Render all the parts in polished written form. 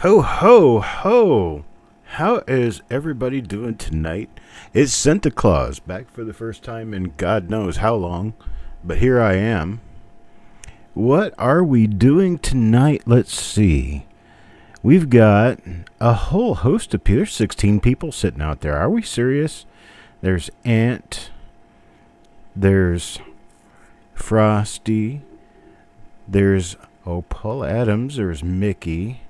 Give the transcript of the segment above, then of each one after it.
Ho, ho, ho. How is everybody doing tonight? It's Santa Claus, back for the first time in God knows how long, but here I am. What are we doing tonight? Let's see. We've got a whole host of people. There's 16 people sitting out there. Are we serious? There's Ant. There's Frosty. There's Paul Adams. There's Mickey.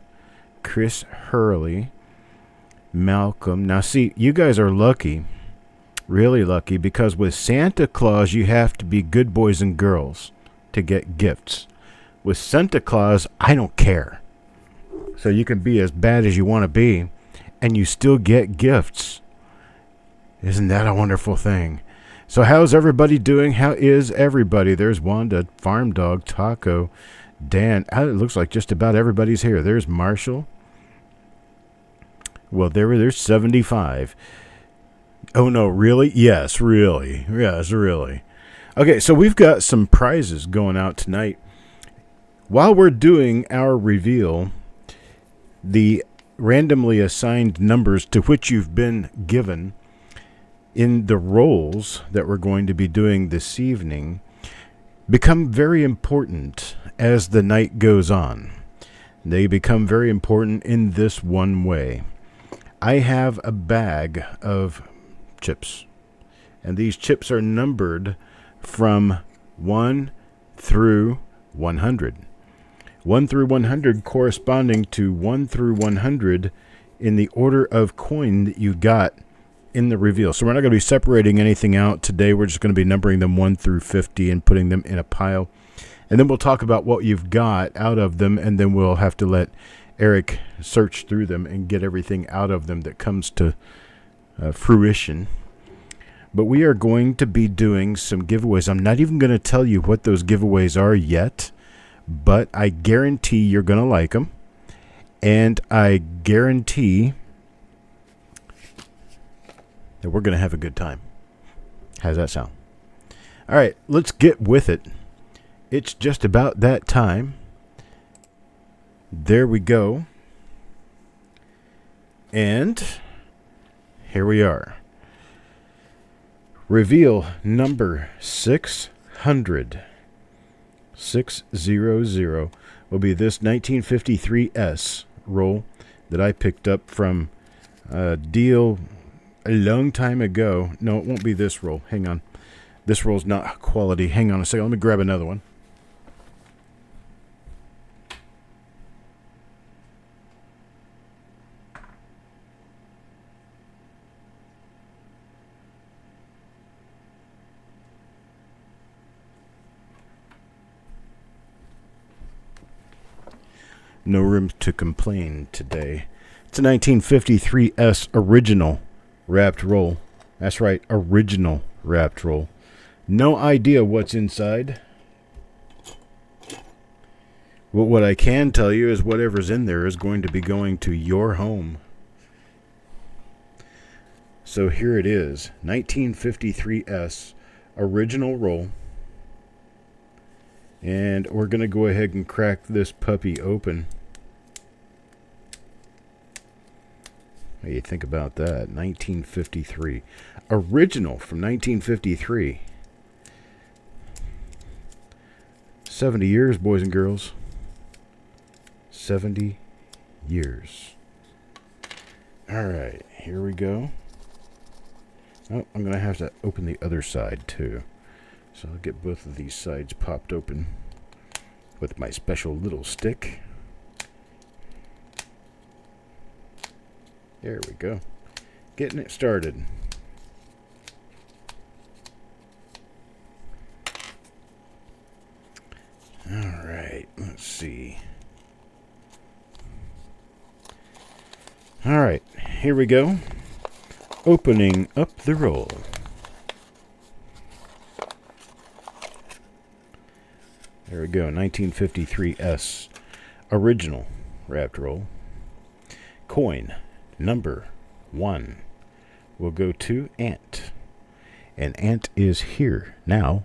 Chris Hurley. Malcolm. Now see, you guys are lucky. Really lucky, because with Santa Claus you have to be good boys and girls to get gifts. With Santa Claus, I don't care. So you can be as bad as you want to be, and you still get gifts. Isn't that a wonderful thing? So how's everybody doing? How is everybody? There's Wanda, Farm Dog, Taco, Dan. It looks like just about everybody's here. There's Marshall. Well, there's 75. Oh, no, really? Yes, really. Yes, really. Okay, so we've got some prizes going out tonight. While we're doing our reveal, the randomly assigned numbers to which you've been given in the roles that we're going to be doing this evening become very important as the night goes on. They become very important in this one way. I have a bag of chips, and these chips are numbered from 1 through 100. 1 through 100 corresponding to 1 through 100 in the order of coin that you got in the reveal. So we're not going to be separating anything out today. We're just going to be numbering them 1 through 50 and putting them in a pile. And then we'll talk about what you've got out of them, and then we'll have to let Eric search through them and get everything out of them that comes to fruition. But we are going to be doing some giveaways. I'm not even going to tell you what those giveaways are yet, but I guarantee you're going to like them. And I guarantee that we're going to have a good time. How's that sound? All right, let's get with it. It's just about that time. There we go. And here we are. Reveal number 600. 600 will be this 1953S roll that I picked up from a deal a long time ago. No, it won't be this roll. Hang on. This roll's not quality. Hang on a second. Let me grab another one. No room to complain today. It's a 1953S original wrapped roll. That's right, original wrapped roll. No idea what's inside. But what I can tell you is whatever's in there is going to be going to your home. So here it is, 1953S original roll. And we're going to go ahead and crack this puppy open. What do you think about that? 1953. Original from 1953. 70 years, boys and girls. 70 years. All right, here we go. Oh, I'm going to have to open the other side, too. So I'll get both of these sides popped open with my special little stick. There we go. Getting it started. All right, let's see. All right, here we go. Opening up the roll. There we go, 1953S original wrapped roll. Coin number 1 will go to Ant. And Ant is here now.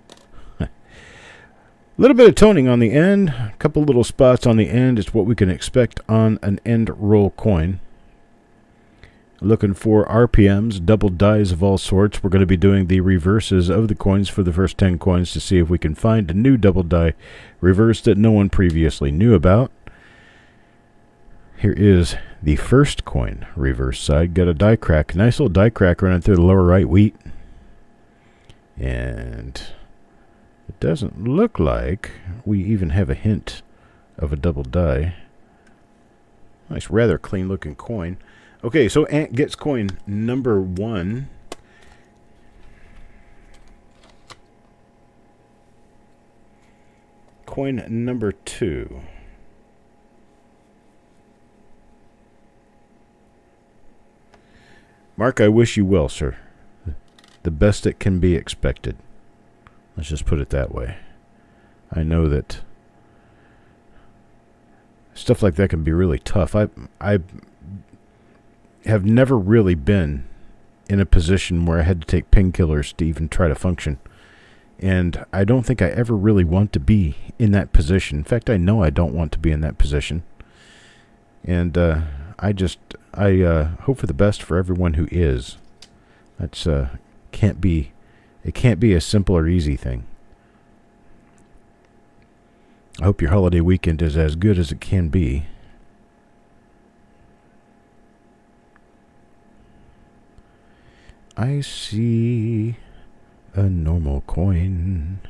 A little bit of toning on the end, a couple little spots on the end is what we can expect on an end roll coin. Looking for RPMs, double dies of all sorts. We're going to be doing the reverses of the coins for the first 10 coins to see if we can find a new double die reverse that no one previously knew about. Here is the first coin reverse side. Got a die crack. Nice little die crack running through the lower right wheat. And it doesn't look like we even have a hint of a double die. Nice, rather clean looking coin. Okay, so Ant gets coin number 1. Coin number 2. Mark, I wish you well, sir. The best that can be expected. Let's just put it that way. I know that stuff like that can be really tough. I have never really been in a position where I had to take painkillers to even try to function. And I don't think I ever really want to be in that position. In fact, I know I don't want to be in that position. And I hope for the best for everyone who is. That's it can't be a simple or easy thing. I hope your holiday weekend is as good as it can be. I see a normal coin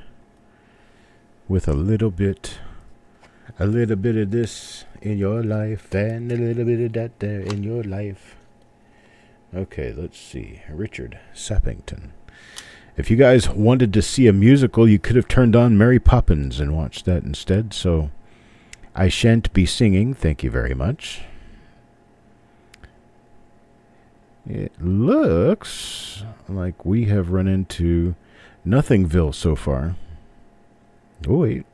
with a little bit of this in your life and a little bit of that there in your life. Okay, let's see. Richard Sappington. If you guys wanted to see a musical, you could have turned on Mary Poppins and watched that instead. So I shan't be singing. Thank you very much. It looks like we have run into Nothingville so far. Oh, wait.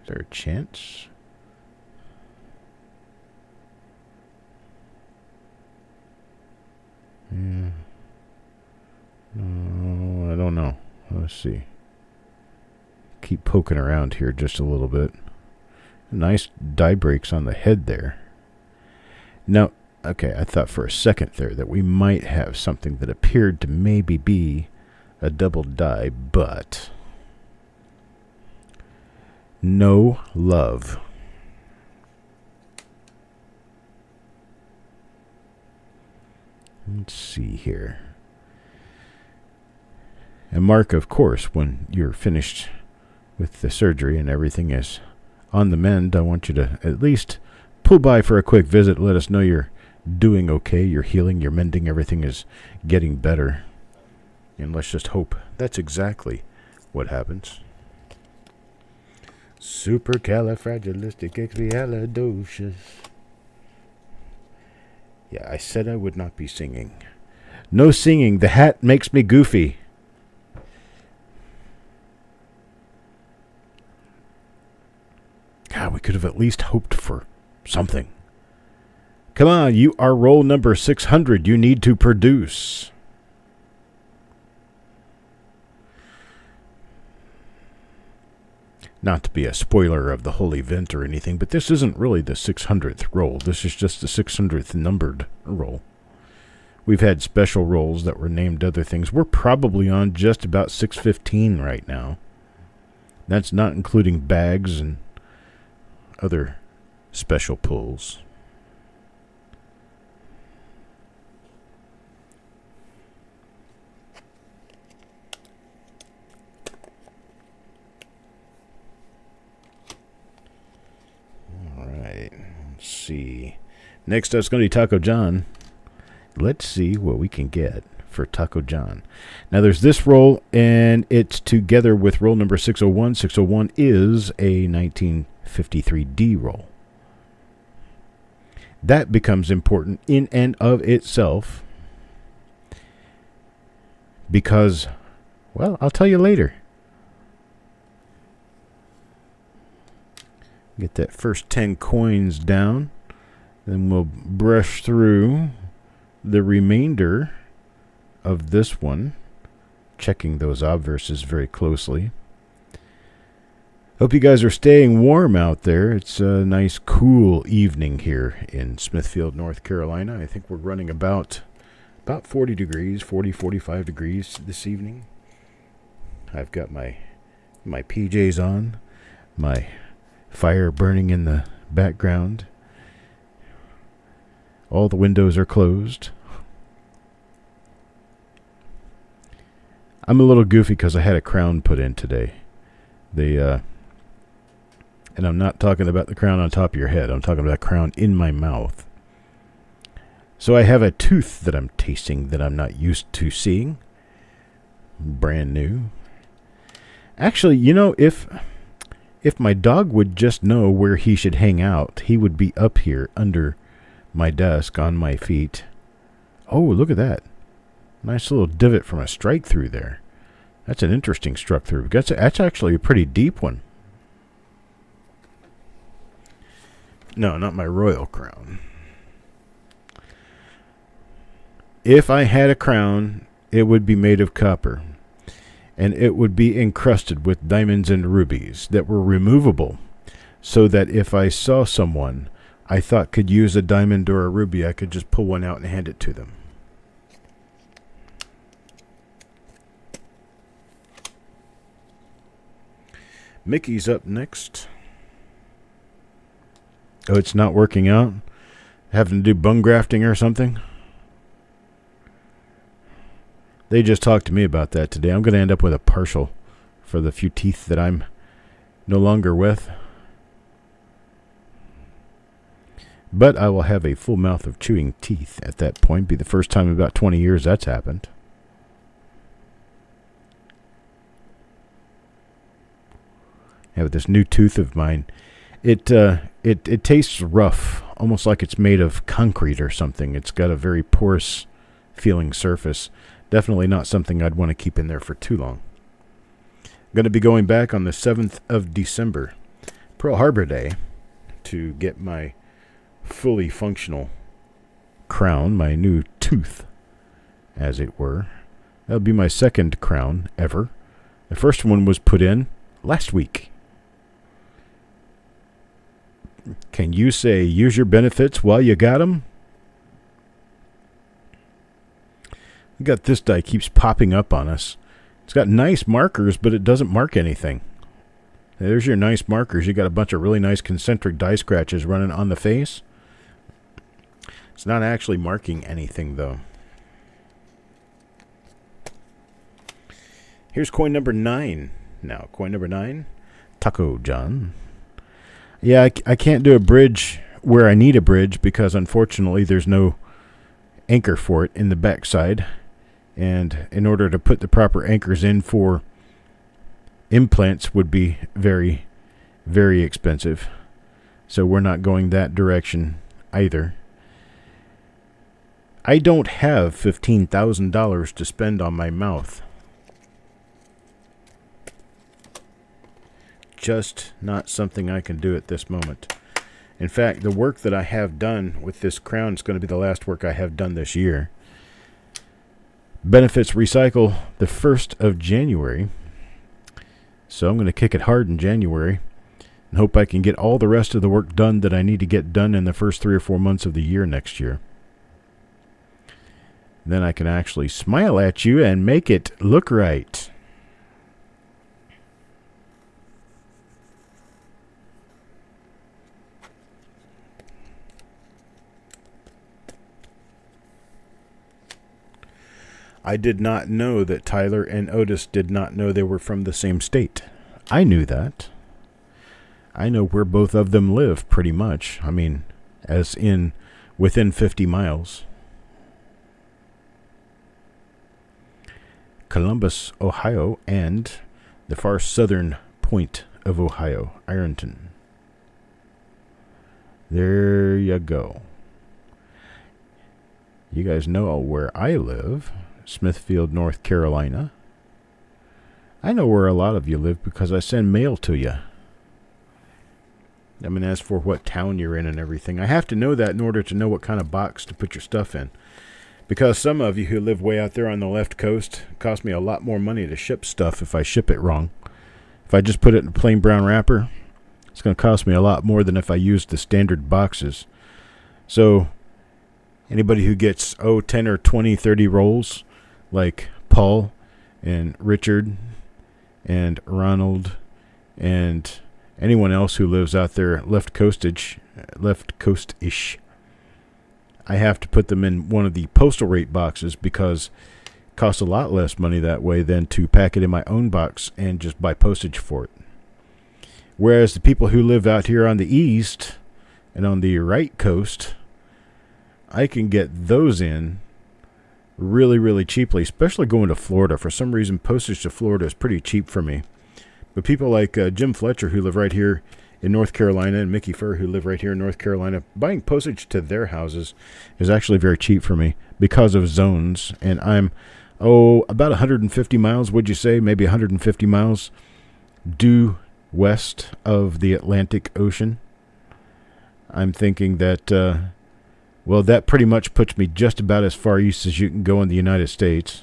Is there a chance? Yeah. No, I don't know. Let's see. Keep poking around here just a little bit. Nice die breaks on the head there. Now, okay, I thought for a second there that we might have something that appeared to maybe be a double die, but no love. Let's see here. And Mark, of course, when you're finished with the surgery and everything is on the mend, I want you to at least pull by for a quick visit. Let us know you're doing okay, you're healing, you're mending, everything is getting better. And let's just hope that's exactly what happens. Supercalifragilisticexpialidocious. Yeah, I said I would not be singing. No singing. The hat makes me goofy. God, we could have at least hoped for something. Come on, you are roll number 600. You need to produce. Not to be a spoiler of the whole event or anything, but this isn't really the 600th roll. This is just the 600th numbered roll. We've had special rolls that were named other things. We're probably on just about 615 right now. That's not including bags and other special pulls. Let's see. Next up is going to be Taco John. Let's see what we can get for Taco John. Now there's this roll, and it's together with roll number 601. 601 is a 1953D roll. That becomes important in and of itself because, well, I'll tell you later. Get that first 10 coins down. Then we'll brush through the remainder of this one, checking those obverses very closely. Hope you guys are staying warm out there. It's a nice, cool evening here in Smithfield, North Carolina. I think we're running about 40 degrees, 45 degrees this evening. I've got my PJs on, my fire burning in the background. All the windows are closed. I'm a little goofy because I had a crown put in today. And I'm not talking about the crown on top of your head. I'm talking about a crown in my mouth. So I have a tooth that I'm tasting that I'm not used to seeing. Brand new. Actually, if my dog would just know where he should hang out, he would be up here under my desk on my feet. Oh, look at that. Nice little divot from a strike through there. That's an interesting struck through. That's actually a pretty deep one. No, not my royal crown. If I had a crown, it would be made of copper. And it would be encrusted with diamonds and rubies that were removable, so that if I saw someone I thought could use a diamond or a ruby, I could just pull one out and hand it to them. Mickey's up next. Oh, it's not working out? Having to do bone grafting or something? They just talked to me about that today. I'm going to end up with a partial for the few teeth that I'm no longer with. But I will have a full mouth of chewing teeth at that point. Be the first time in about 20 years that's happened. Yeah, with this new tooth of mine, it tastes rough, almost like it's made of concrete or something. It's got a very porous feeling surface. Definitely not something I'd want to keep in there for too long. I'm going to be going back on the 7th of December, Pearl Harbor Day, to get my fully functional crown, my new tooth, as it were. That'll be my second crown ever. The first one was put in last week. Can you say use your benefits while you got them? We got this die keeps popping up on us. It's got nice markers, but it doesn't mark anything. There's your nice markers. You got a bunch of really nice concentric die scratches running on the face. It's not actually marking anything, though. Here's coin number 9. Now, coin number 9, Taco John. Yeah, I can't do a bridge where I need a bridge because, unfortunately, there's no anchor for it in the backside. And in order to put the proper anchors in for implants would be very, very expensive. So we're not going that direction either. I don't have $15,000 to spend on my mouth. Just not something I can do at this moment. In fact, the work that I have done with this crown is going to be the last work I have done this year. Benefits recycle the 1st of January. So I'm going to kick it hard in January and hope I can get all the rest of the work done that I need to get done in the first 3 or 4 months of the year next year. Then I can actually smile at you and make it look right. I did not know that Tyler and Otis did not know they were from the same state. I knew that. I know where both of them live, pretty much. I mean, as in within 50 miles. Columbus, Ohio, and the far southern point of Ohio, Ironton. There you go. You guys know where I live. Smithfield, North Carolina. I know where a lot of you live because I send mail to you. I mean, as for what town you're in and everything, I have to know that in order to know what kind of box to put your stuff in. Because some of you who live way out there on the left coast, it costs me a lot more money to ship stuff if I ship it wrong. If I just put it in a plain brown wrapper, it's going to cost me a lot more than if I used the standard boxes. So anybody who gets 10 or 20, 30 rolls, like Paul and Richard and Ronald and anyone else who lives out there left coast-ish, I have to put them in one of the postal rate boxes because it costs a lot less money that way than to pack it in my own box and just buy postage for it. Whereas the people who live out here on the east and on the right coast, I can get those in really, really cheaply, especially going to Florida. For some reason, postage to Florida is pretty cheap for me. But people like Jim Fletcher, who live right here in North Carolina, and Mickey Furr, who live right here in North Carolina, buying postage to their houses is actually very cheap for me because of zones. And I'm, about 150 miles, would you say? Maybe 150 miles due west of the Atlantic Ocean. I'm thinking that, that pretty much puts me just about as far east as you can go in the United States,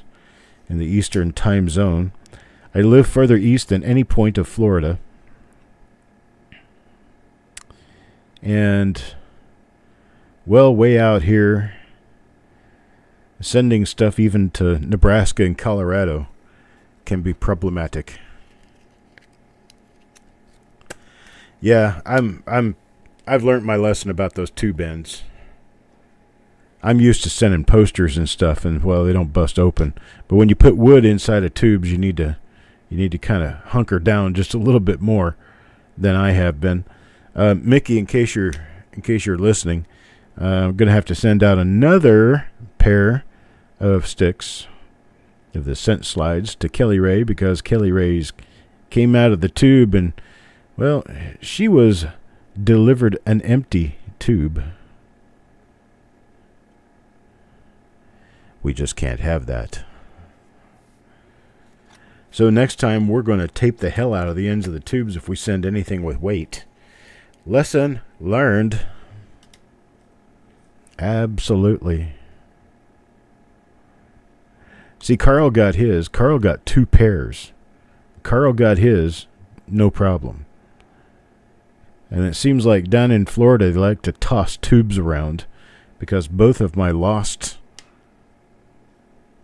in the Eastern time zone. I live further east than any point of Florida. And, way out here, sending stuff even to Nebraska and Colorado can be problematic. Yeah, I've learned my lesson about those tube ends. I'm used to sending posters and stuff, and they don't bust open. But when you put wood inside of tubes, you need to kind of hunker down just a little bit more than I have been. Mickey, in case you're listening, I'm gonna have to send out another pair of sticks of the scent slides to Kelly Ray because Kelly Ray's came out of the tube and she was delivered an empty tube. We just can't have that. So next time we're going to tape the hell out of the ends of the tubes if we send anything with weight. Lesson learned. Absolutely. See, Carl got his. Carl got 2 pairs. Carl got his, no problem. And it seems like down in Florida they like to toss tubes around because both of my lost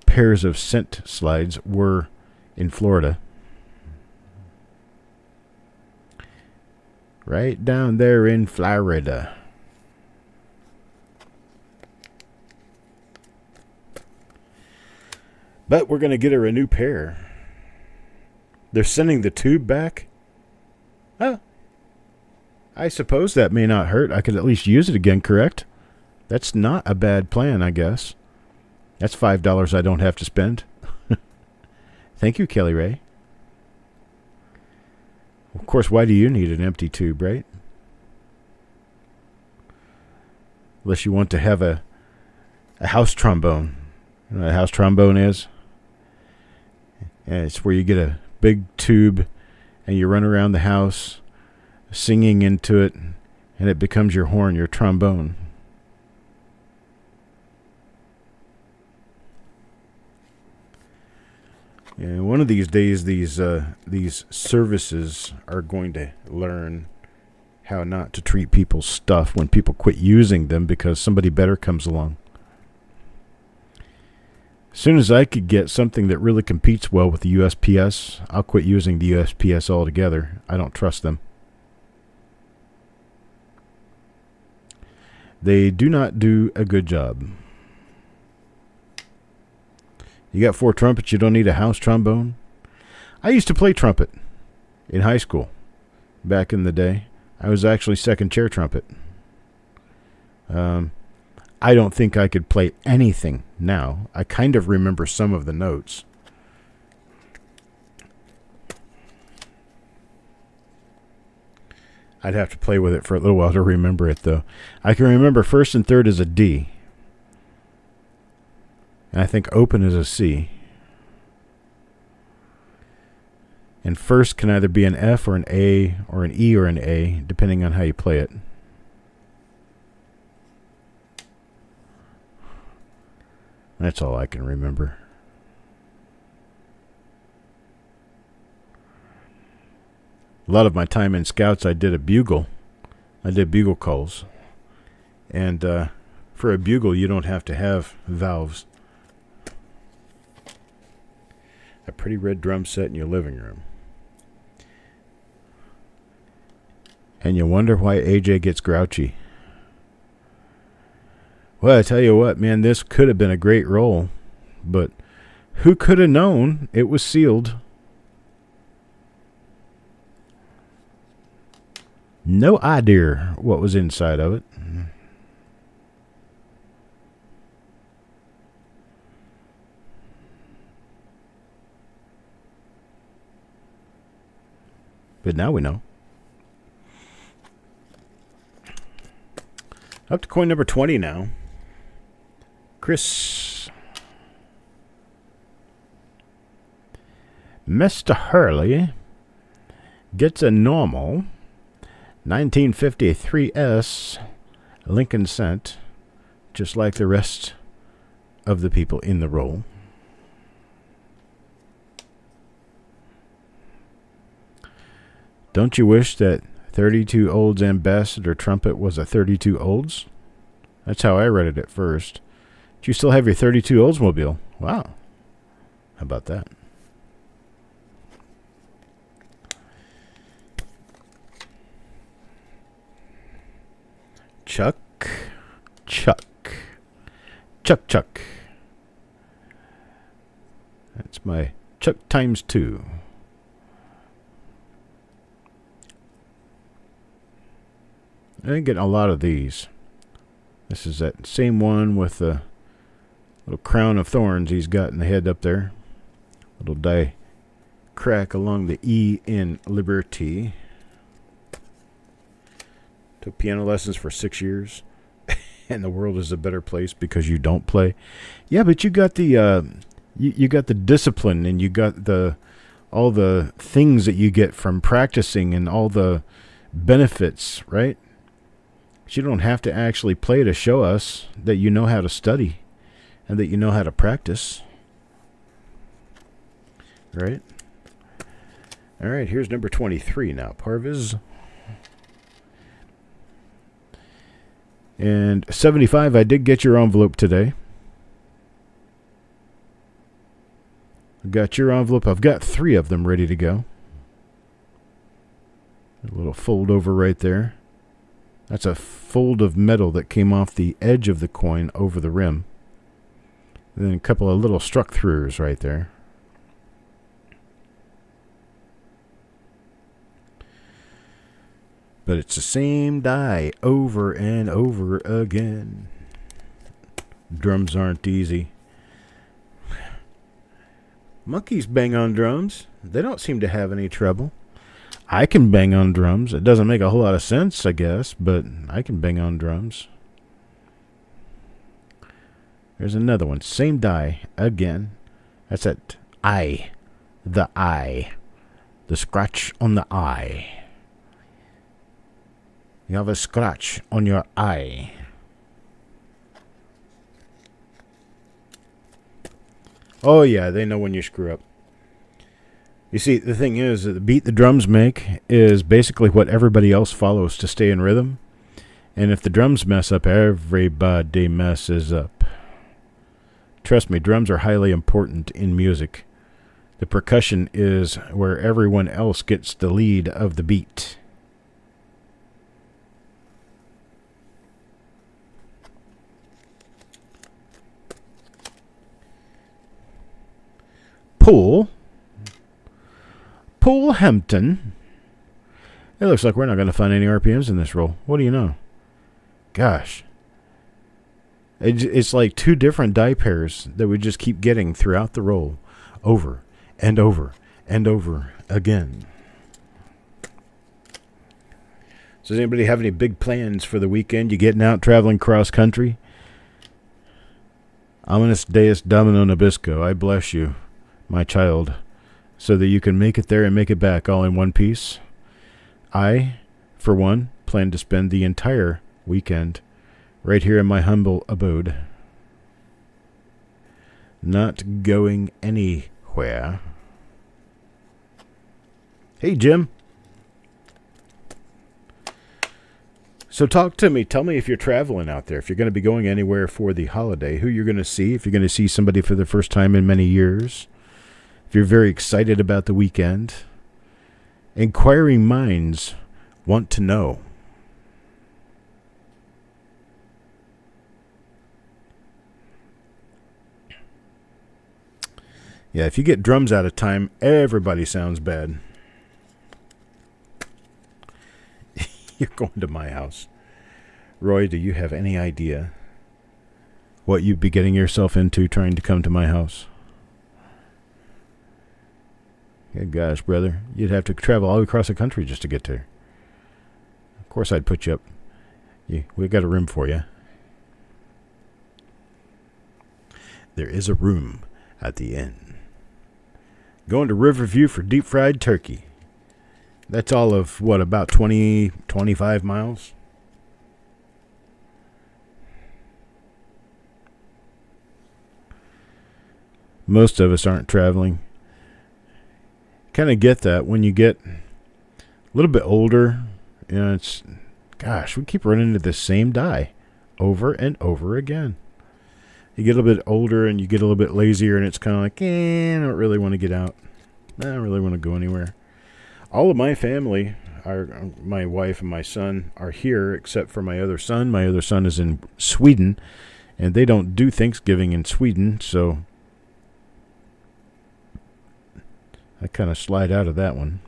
pairs of scent slides were in Florida. Right down there in Florida. But we're going to get her a new pair. They're sending the tube back? Oh. I suppose that may not hurt. I could at least use it again, correct? That's not a bad plan, I guess. That's $5 I don't have to spend. Thank you, Kelly Ray. Of course, why do you need an empty tube, right? Unless you want to have a house trombone. You know what a house trombone is? And it's where you get a big tube and you run around the house singing into it, and it becomes your horn, your trombone. And one of these days, these services are going to learn how not to treat people's stuff when people quit using them because somebody better comes along. As soon as I could get something that really competes well with the USPS, I'll quit using the USPS altogether. I don't trust them. They do not do a good job. You got 4 trumpets, you don't need a house trombone? I used to play trumpet in high school back in the day. I was actually second chair trumpet. I don't think I could play anything now. I kind of remember some of the notes. I'd have to play with it for a little while to remember it, though. I can remember first and third is a D. And I think open is a C. And first can either be an F or an A or an E or an A, depending on how you play it. That's all I can remember. A lot of my time in Scouts, I did a bugle. I did bugle calls. And for a bugle, you don't have to have valves. A pretty red drum set in your living room. And you wonder why AJ gets grouchy. Well, I tell you what, man, this could have been a great roll. But who could have known it was sealed? No idea what was inside of it. But now we know. Up to coin number 20 now. Chris. Mr. Hurley gets a normal 1953S Lincoln Cent, just like the rest of the people in the roll. Don't you wish that 32 Olds Ambassador Trumpet was a 32 Olds? That's how I read it at first. Do you still have your 32 Oldsmobile? Wow. How about that? Chuck. That's my Chuck times 2. I get a lot of these. This is that same one with the little crown of thorns he's got in the head up there. Little die crack along the E in Liberty. Took piano lessons for 6 years. And the world is a better place because you don't play. Yeah, but you got the you got the discipline, and you got all the things that you get from practicing, and all the benefits, right? You don't have to actually play to show us that you know how to study and that you know how to practice. Right? All right, here's number 23 now, Parviz. And 75, I did get your envelope today. I got your envelope. I've got 3 of them ready to go. A little fold over right there. That's a fold of metal that came off the edge of the coin over the rim. And then a couple of little struck-throughs right there. But it's the same die over and over again. Drums aren't easy. Monkeys bang on drums. They don't seem to have any trouble. I can bang on drums. It doesn't make a whole lot of sense, I guess, but I can bang on drums. There's another one. Same die again. That's that eye. The eye. The scratch on the eye. You have a scratch on your eye. Oh, yeah, they know when you screw up. You see, the thing is, the beat the drums make is basically what everybody else follows to stay in rhythm. And if the drums mess up, everybody messes up. Trust me, drums are highly important in music. The percussion is where everyone else gets the lead of the beat. Poole Hampton. It looks like we're not going to find any RPMs in this roll. What do you know? Gosh. It's like 2 different die pairs that we just keep getting throughout the roll. Over and over and over again. So does anybody have any big plans for the weekend? You getting out traveling cross country? Ominous Deus Domino Nabisco. I bless you, my child, so that you can make it there and make it back all in one piece. I, for one, plan to spend the entire weekend right here in my humble abode. Not going anywhere. Hey, Jim. So talk to me. Tell me if you're traveling out there, if you're going to be going anywhere for the holiday, who you're going to see, if you're going to see somebody for the first time in many years, if you're very excited about the weekend. Inquiring minds want to know. Yeah, if you get drums out of time, everybody sounds bad. You're going to my house. Roy, do you have any idea what you'd be getting yourself into trying to come to my house? Good gosh, brother. You'd have to travel all across the country just to get there. Of course, I'd put you up. We've got a room for you. There is a room at the inn. Going to Riverview for deep fried turkey. That's all of, what, about 20, 25 miles? Most of us aren't traveling. Kind of get that when you get a little bit older. You know, we keep running into the same die over and over again. You get a little bit older and you get a little bit lazier, and it's kind of like, I don't really want to get out. I don't really want to go anywhere. All of my family, my wife and my son, are here except for my other son. My other son is in Sweden, and they don't do Thanksgiving in Sweden, so I kind of slide out of that one.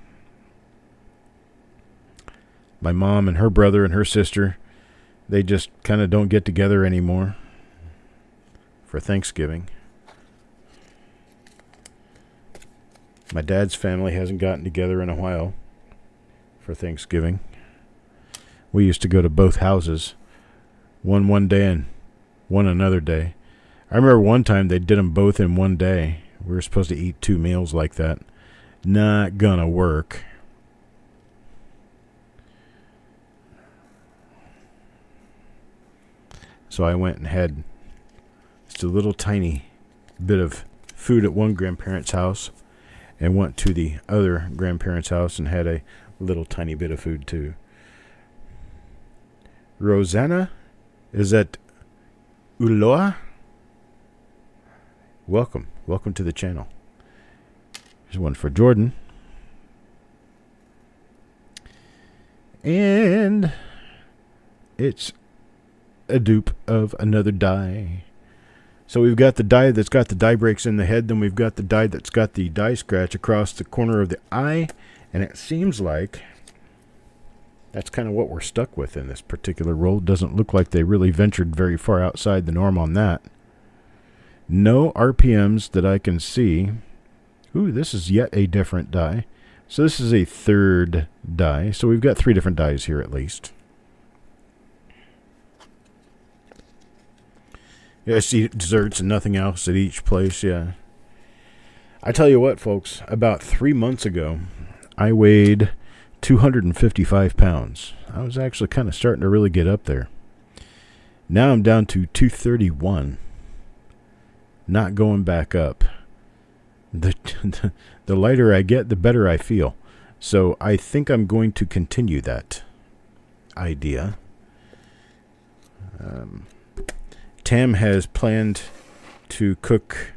My mom and her brother and her sister, they just kind of don't get together anymore for Thanksgiving. My dad's family hasn't gotten together in a while for Thanksgiving. We used to go to both houses, one day and one another day. I remember one time they did them both in one day. We were supposed to eat 2 meals like that. Not gonna work. So I went and had just a little tiny bit of food at one grandparent's house and went to the other grandparent's house and had a little tiny bit of food too. Rosanna, is that Uloa? Welcome to the channel. Here's one for Jordan. And it's a dupe of another die. So we've got the die that's got the die breaks in the head, then we've got the die that's got the die scratch across the corner of the eye, and it seems like that's kind of what we're stuck with in this particular roll. Doesn't look like they really ventured very far outside the norm on that. No RPMs that I can see. Ooh, this is yet a different die. So this is a third die. So we've got 3 different dies here at least. Yeah, I see desserts and nothing else at each place, yeah. I tell you what, folks, about 3 months ago, I weighed 255 pounds. I was actually kind of starting to really get up there. Now I'm down to 231. Not going back up. The lighter I get, the better I feel. So I think I'm going to continue that idea. Tam has planned to cook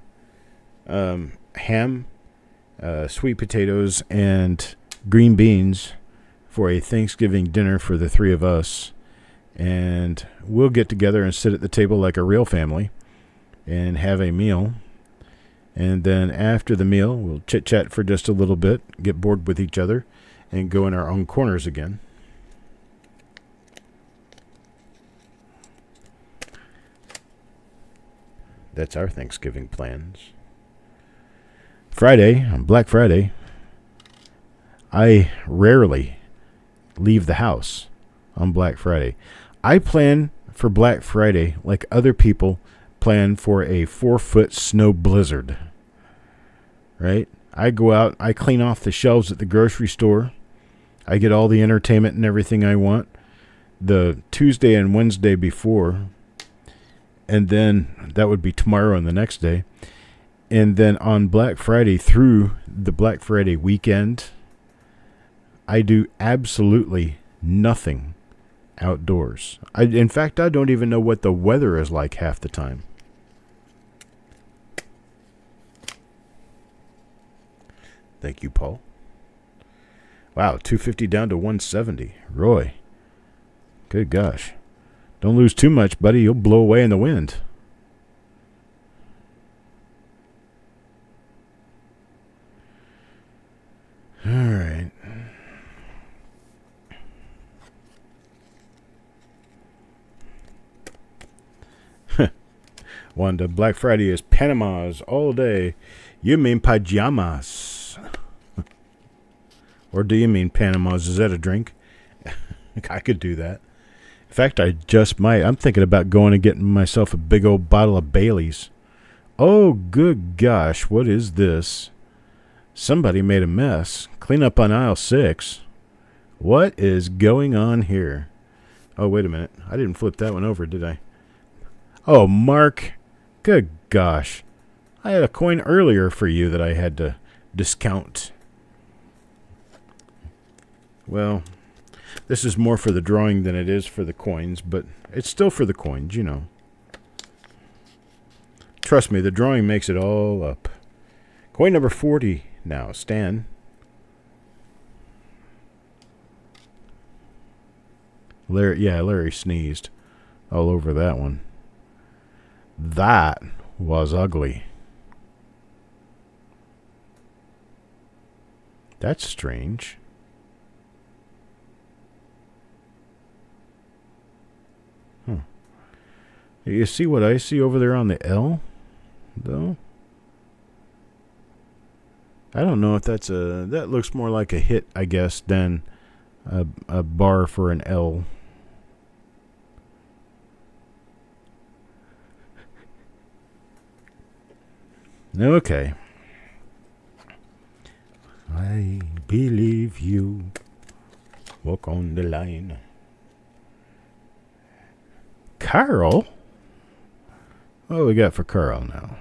ham, sweet potatoes, and green beans for a Thanksgiving dinner for the 3 of us. And we'll get together and sit at the table like a real family and have a meal. And then after the meal, we'll chit-chat for just a little bit, get bored with each other, and go in our own corners again. That's our Thanksgiving plans. Friday, on Black Friday, I rarely leave the house on Black Friday. I plan for Black Friday like other people plan for a 4-foot snow blizzard. Right? I go out, I clean off the shelves at the grocery store. I get all the entertainment and everything I want the Tuesday and Wednesday before. And then that would be tomorrow and the next day. And then on Black Friday through the Black Friday weekend, I do absolutely nothing outdoors. In fact, I don't even know what the weather is like half the time. Thank you, Paul. Wow, 250 down to 170. Roy. Good gosh. Don't lose too much, buddy. You'll blow away in the wind. All right. Wanda, Black Friday is Panamas all day. You mean pajamas. Or do you mean Panamas? Is that a drink? I could do that. In fact, I just might. I'm thinking about going and getting myself a big old bottle of Bailey's. Oh, good gosh. What is this? Somebody made a mess. Clean up on aisle 6. What is going on here? Oh, wait a minute. I didn't flip that one over, did I? Oh, Mark. Good gosh. I had a coin earlier for you that I had to discount. Well, this is more for the drawing than it is for the coins, but it's still for the coins, you know. Trust me, the drawing makes it all up. Coin number 40 now, Stan. Larry sneezed all over that one. That was ugly. That's strange. You see what I see over there on the L, though? I don't know if that's that looks more like a hit, I guess, than a bar for an L. Okay. I believe you. Walk on the line. Carl? What do we got for Carl now?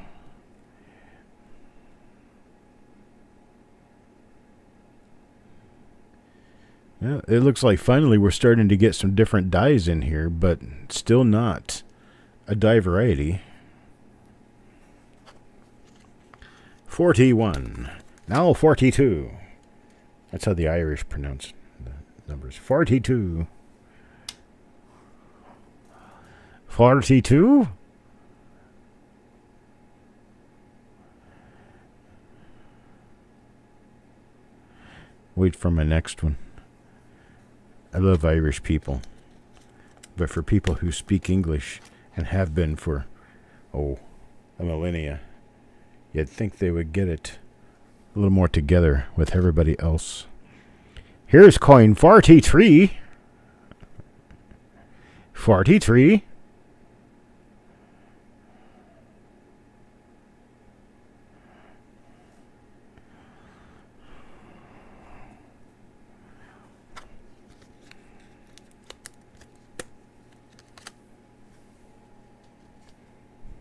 Yeah, it looks like finally we're starting to get some different dies in here, but still not a die variety. 41. Now 42. That's how the Irish pronounce the numbers. 42. 42? Wait for my next one. I love Irish people. But for people who speak English and have been for, a millennia, you'd think they would get it a little more together with everybody else. Here's coin 43. 43.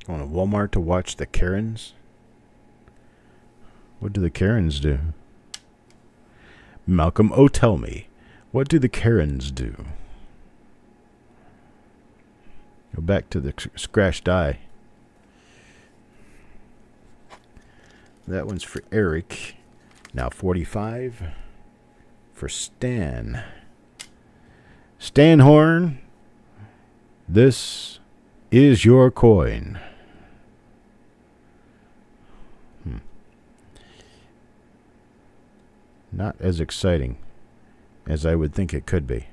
Going to Walmart to watch the Karens. What do the Karens do? Malcolm, tell me. What do the Karens do? Go back to the scratched die. That one's for Eric. Now 45 for Stan. Stan Horn, this is your coin. Not as exciting as I would think it could be.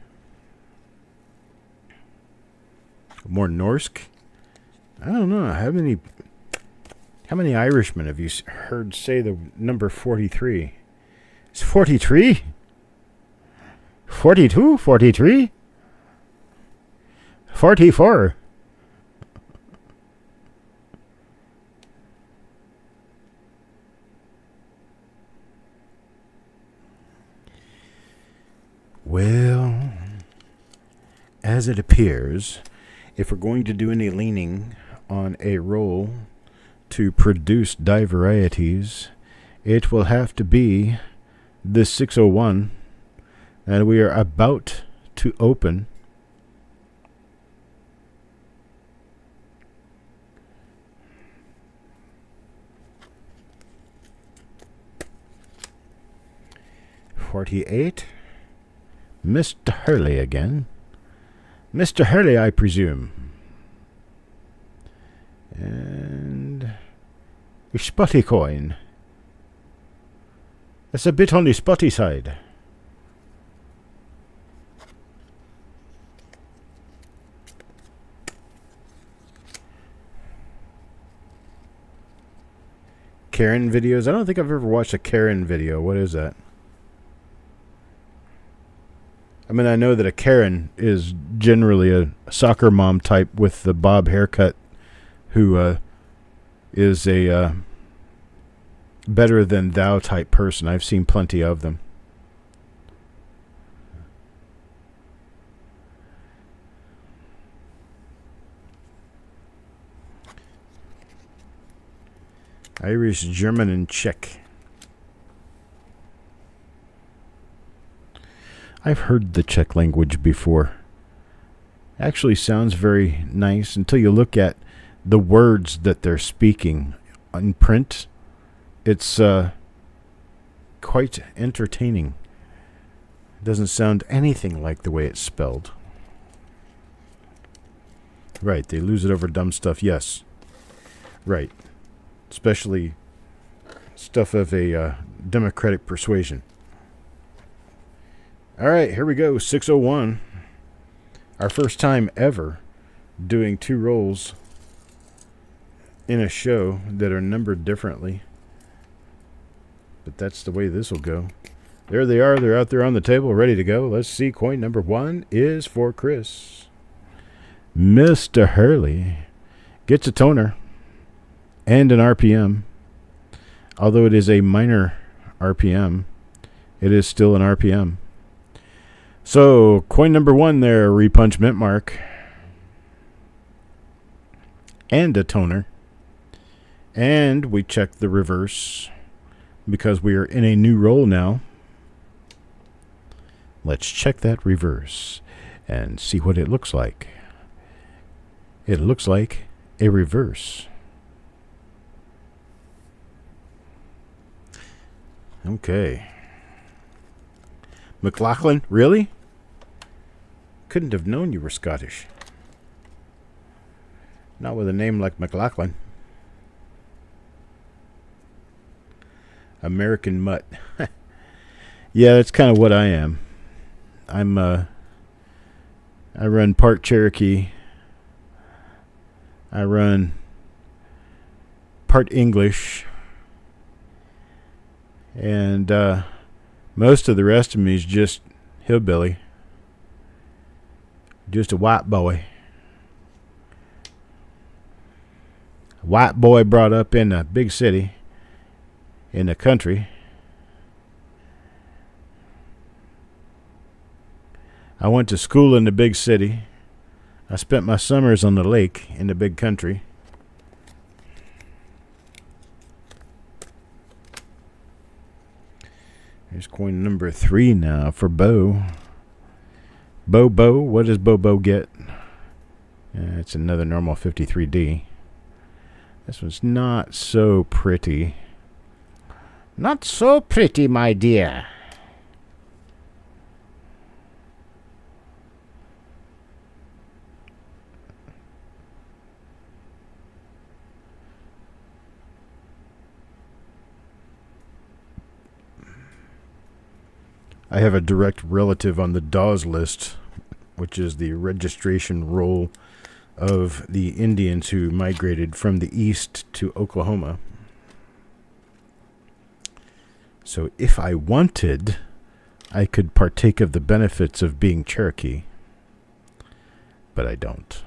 More Norsk? I don't know. How many Irishmen have you heard say the number 43? It's 43? 42? 43? 44? Well, as it appears, if we're going to do any leaning on a roll to produce die varieties, it will have to be the 601 that we are about to open 48. Mr. Hurley again. Mr. Hurley, I presume. And a spotty coin. That's a bit on the spotty side. Karen videos? I don't think I've ever watched a Karen video. What is that? I mean, I know that a Karen is generally a soccer mom type with the bob haircut who is a better than thou type person. I've seen plenty of them. Irish, German, and Czech. I've heard the Czech language before. Actually sounds very nice until you look at the words that they're speaking in print. It's quite entertaining. It doesn't sound anything like the way it's spelled. Right, they lose it over dumb stuff. Yes. Right. Especially stuff of a democratic persuasion. All right, here we go. 601. Our first time ever doing 2 rolls in a show that are numbered differently. But that's the way this will go. There they are. They're out there on the table, ready to go. Let's see. Coin number 1 is for Chris. Mr. Hurley gets a toner and an RPM. Although it is a minor RPM, it is still an RPM. So, coin number 1 there, repunch mint mark. And a toner. And we check the reverse because we are in a new roll now. Let's check that reverse and see what it looks like. It looks like a reverse. Okay. McLaughlin, really? Couldn't have known you were Scottish. Not with a name like McLaughlin. American mutt. Yeah, that's kind of what I am. I run part Cherokee. I run part English. And most of the rest of me is just hillbilly. Just a white boy. A white boy brought up in a big city. In the country. I went to school in the big city. I spent my summers on the lake in the big country. Here's coin number 3 now for Bo. Bo, what does Bo get? It's another normal 53D. This one's not so pretty. Not so pretty, my dear. I have a direct relative on the Dawes list, which is the registration roll of the Indians who migrated from the east to Oklahoma. So if I wanted, I could partake of the benefits of being Cherokee, but I don't.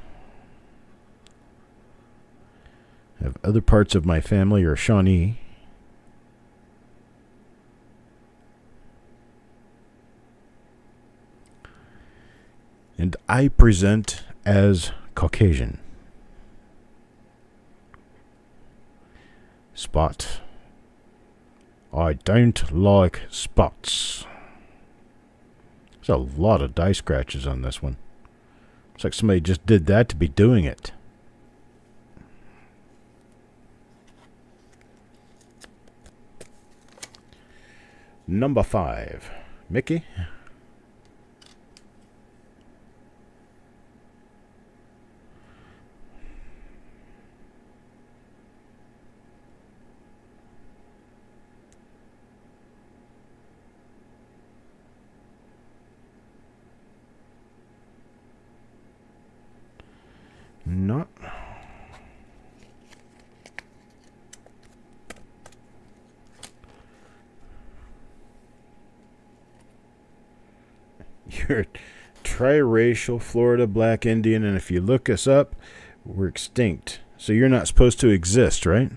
I have other parts of my family are Shawnee. And I present as Caucasian. Spot. I don't like spots. There's a lot of die scratches on this one. Looks like somebody just did that to be doing it. Number 5. Mickey? Not. You're triracial Florida black Indian, and if you look us up, we're extinct. So you're not supposed to exist, right?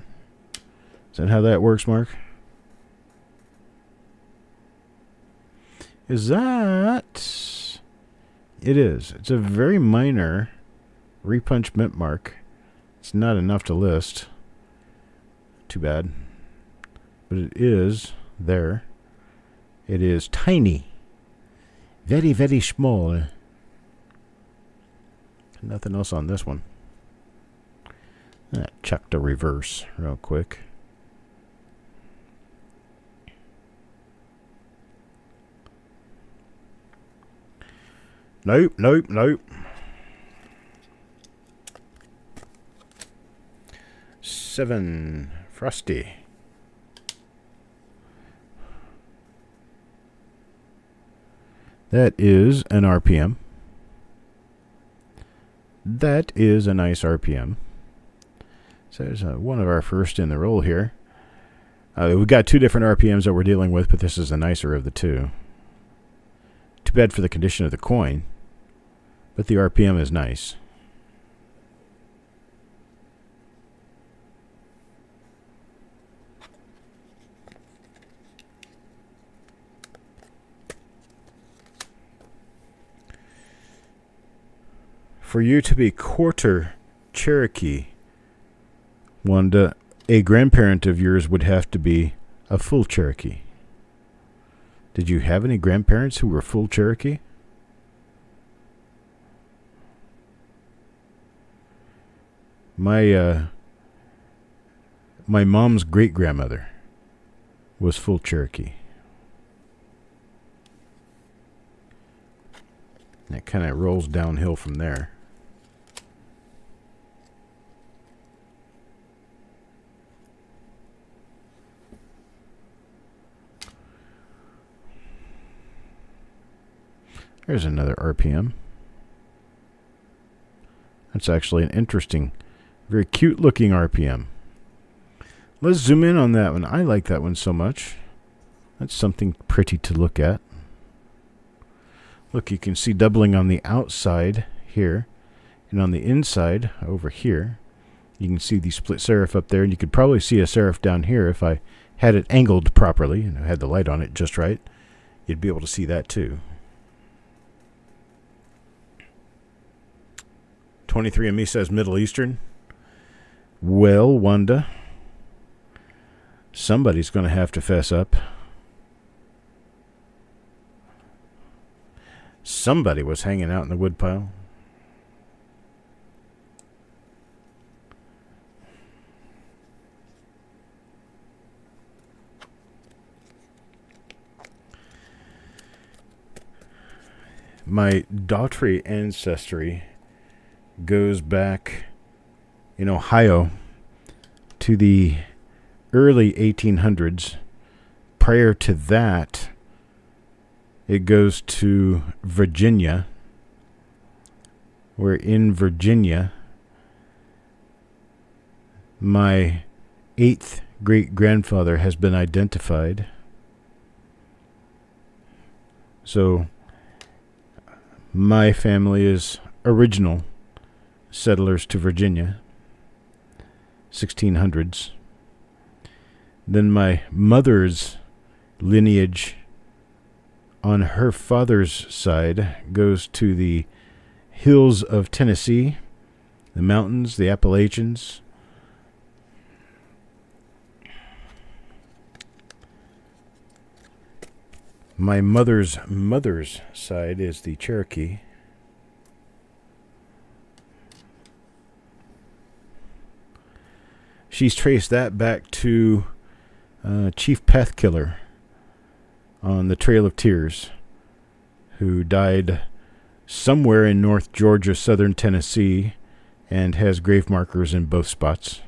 Is that how that works, Mark? Is that... It is. It's a very minor repunch mint mark. It's not enough to list. Too bad. But it is there. It is tiny. Very, very small. Nothing else on this one. Check the reverse real quick. Nope, nope, nope. 7 Frosty. That is an RPM. That is a nice RPM. So there's one of our first in the roll here. We've got 2 different RPMs that we're dealing with, but this is the nicer of the 2. Too bad for the condition of the coin, but the RPM is nice. For you to be quarter Cherokee, Wanda, a grandparent of yours would have to be a full Cherokee. Did you have any grandparents who were full Cherokee? My mom's great-grandmother was full Cherokee. And it kind of rolls downhill from there. There's another RPM. That's actually an interesting, very cute looking RPM. Let's zoom in on that one. I like that one so much. That's something pretty to look at. Look, you can see doubling on the outside here, and on the inside over here. You can see the split serif up there, and you could probably see a serif down here if I had it angled properly and I had the light on it just right. You'd be able to see that too. 23andMe says Middle Eastern. Well, Wanda, somebody's going to have to fess up. Somebody was hanging out in the woodpile. My Daughtrey ancestry goes back in Ohio to the early 1800s. Prior to that, it goes to Virginia, where in Virginia, my 8th great-grandfather has been identified. So, my family is original settlers to Virginia, 1600s. Then my mother's lineage on her father's side goes to the hills of Tennessee, the mountains, the Appalachians. My mother's side is the Cherokee. She's traced that back to Chief Pathkiller on the Trail of Tears, who died somewhere in North Georgia, southern Tennessee, and has grave markers in both spots.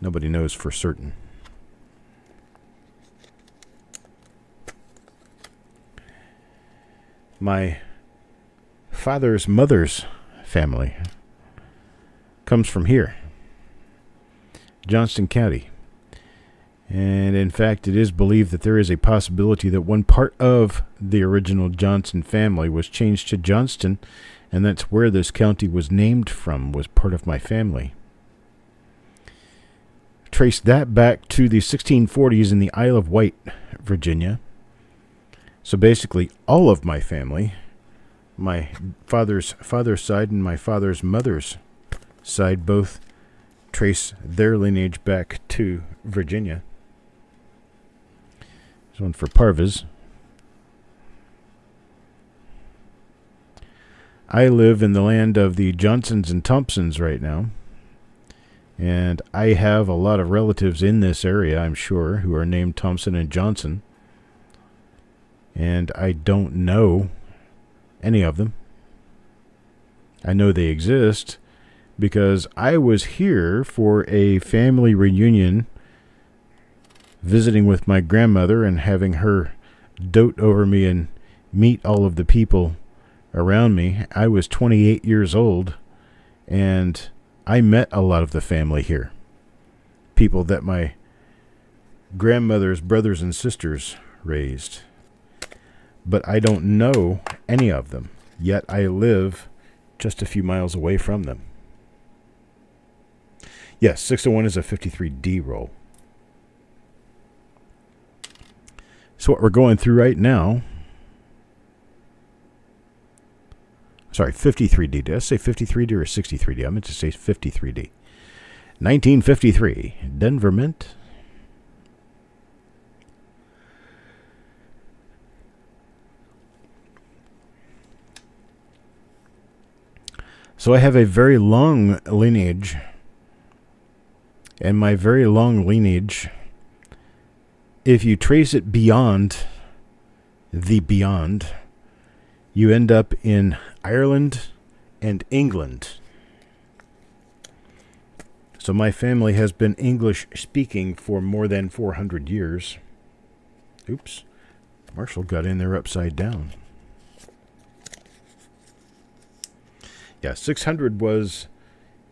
Nobody knows for certain. My father's mother's family comes from here, Johnston County. And in fact, it is believed that there is a possibility that one part of the original Johnson family was changed to Johnston, and that's where this county was named from, was part of my family. Trace that back to the 1640s in the Isle of Wight, Virginia. So basically, all of my family, my father's side and my father's mother's side, both trace their lineage back to Virginia. There's one for Parvis. I live in the land of the Johnsons and Thompsons right now. And I have a lot of relatives in this area, I'm sure, who are named Thompson and Johnson. And I don't know any of them. I know they exist because I was here for a family reunion, visiting with my grandmother and having her dote over me and meet all of the people around me. I was 28 years old, and I met a lot of the family here. People that my grandmother's brothers and sisters raised. But I don't know any of them, yet I live just a few miles away from them. Yes, 601 is a 53D roll. So what we're going through right now, sorry, 53D. Did I say 53D or 63D? I meant to say 53D. 1953, Denver Mint. So I have a very long lineage, and my very long lineage, if you trace it beyond the beyond, you end up in Ireland and England. So my family has been English speaking for more than 400 years. Oops, Marshall got in there upside down. Yeah, 600 was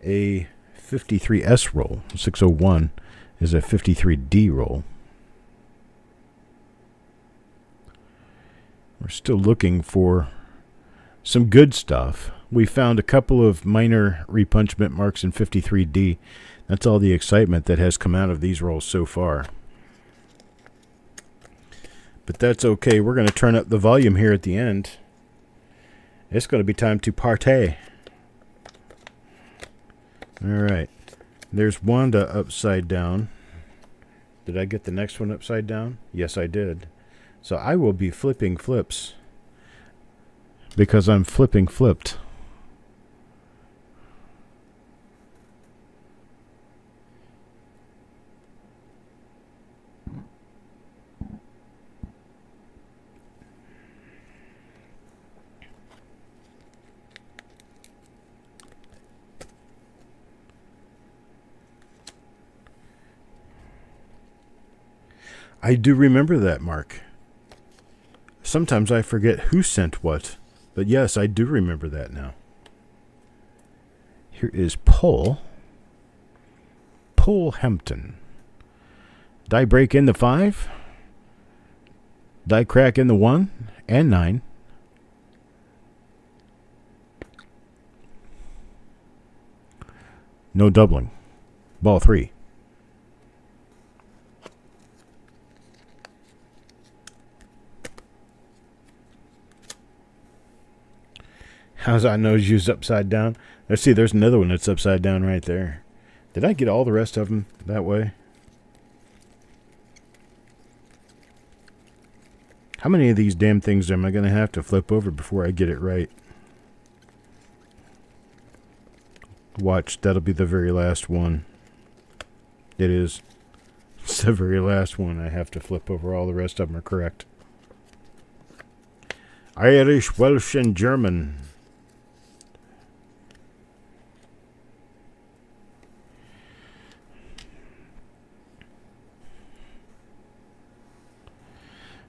a 53S roll. 601 is a 53D roll. We're still looking for some good stuff. We found a couple of minor repunchment marks in 53D. That's all the excitement that has come out of these rolls so far. But that's okay. We're going to turn up the volume here at the end. It's going to be time to partay. All right. There's Wanda upside down. Did I get the next one upside down? Yes, I did. So I will be flipping flips because I'm flipping flipped. I do remember that, Mark. Sometimes I forget who sent what, but yes, I do remember that now. Here is Paul Hampton. Die break in the 5. Die crack in the 1 and 9. No doubling. Ball 3. How's that nose used upside down? Let's see, there's another one that's upside down right there. Did I get all the rest of them that way? How many of these damn things am I going to have to flip over before I get it right? Watch, that'll be the very last one. It is. It's the very last one I have to flip over. All the rest of them are correct. Irish, Welsh, and German.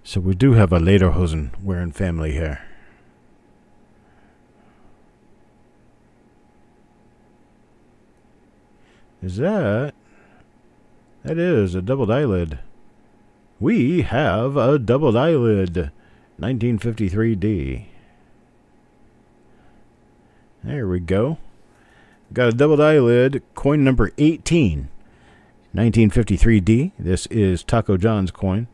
So we do have a lederhosen wearing family here. Is that? That is a doubled eyelid. We have a doubled eyelid. 1953D. There we go. Got a doubled eyelid. Coin number 18. 1953D. This is Taco John's coin.